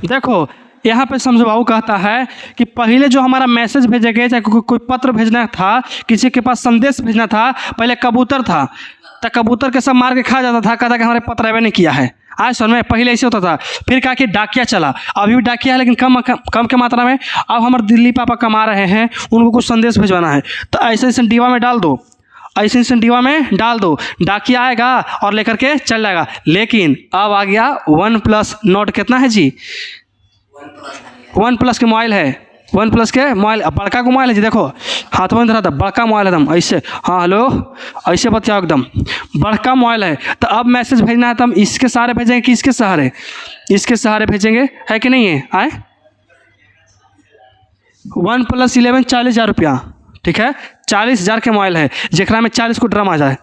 देखो यहाँ पे समझो बाबू कहता है कि पहले जो हमारा मैसेज भेजे गए, चाहे कोई पत्र भेजना था, किसी के पास संदेश भेजना था, पहले कबूतर था, तो कबूतर के सब मार के खा जाता था, कहता कि हमारे पत्र आवे नहीं किया है। आज सुन में, पहले ऐसे होता था। फिर कहा कि डाकिया चला, अभी भी डाकिया है लेकिन कम के मात्रा में। अब हमारे दिल्ली पापा कमा रहे हैं, उनको कुछ संदेश भिजवाना है, तो ऐसे ऐसे डीवा में डाल दो, ऐसे डीवा में डाल दो, डाकिया आएगा और लेकर के चल जाएगा। लेकिन अब आ गया OnePlus नोट। कितना है जी? OnePlus के मोबाइल है, OnePlus के मोबाइल, बड़का को मोबाइल है जी। देखो हाथ में धरा था, बड़का मोबाइल एकदम ऐसे, हाँ हेलो ऐसे बतियाओ, एकदम बड़का मोबाइल है। तो अब मैसेज भेजना है तो हम इसके सहारे भेजेंगे कि इसके सहारे? इसके सहारे भेजेंगे, है कि नहीं है? आए 1 + 11 40,000 रुपया, ठीक है। 40,000 के मोबाइल है जेकरा में 40 को ड्राम आ जाए,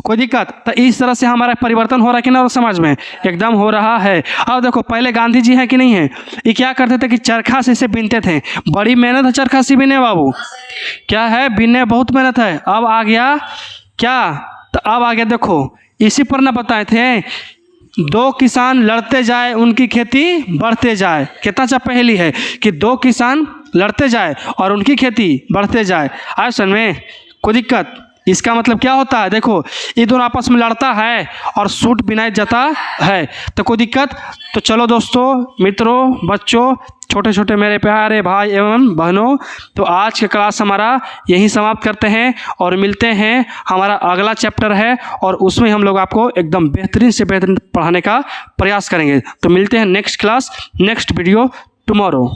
कोई दिक्कत। तो इस तरह से हमारा परिवर्तन हो रहा है कि ना समाज में, एकदम हो रहा है। अब देखो पहले गांधी जी हैं कि नहीं है, ये क्या करते थे कि चरखा से इसे बीनते थे, बड़ी मेहनत है चरखा से बीने बाबू, क्या है बीनने बहुत मेहनत है। अब आ गया क्या, तो अब आ गया देखो इसी पर ना बताए थे, 2 किसान लड़ते जाए उनकी खेती बढ़ते जाए। कितना अच्छा पहेली है कि 2 किसान लड़ते जाए और उनकी खेती बढ़ते जाए। आए समझ में, कोई दिक्कत। इसका मतलब क्या होता है, देखो ये दोनों आपस में लड़ता है और सूट बिनाई जाता है, तो कोई दिक्कत। तो चलो दोस्तों, मित्रों, बच्चों, छोटे छोटे मेरे प्यारे भाई एवं बहनों, तो आज का क्लास हमारा यहीं समाप्त करते हैं और मिलते हैं। हमारा अगला चैप्टर है और उसमें हम लोग आपको एकदम बेहतरीन से बेहतरीन पढ़ाने का प्रयास करेंगे। तो मिलते हैं next class, next video tomorrow.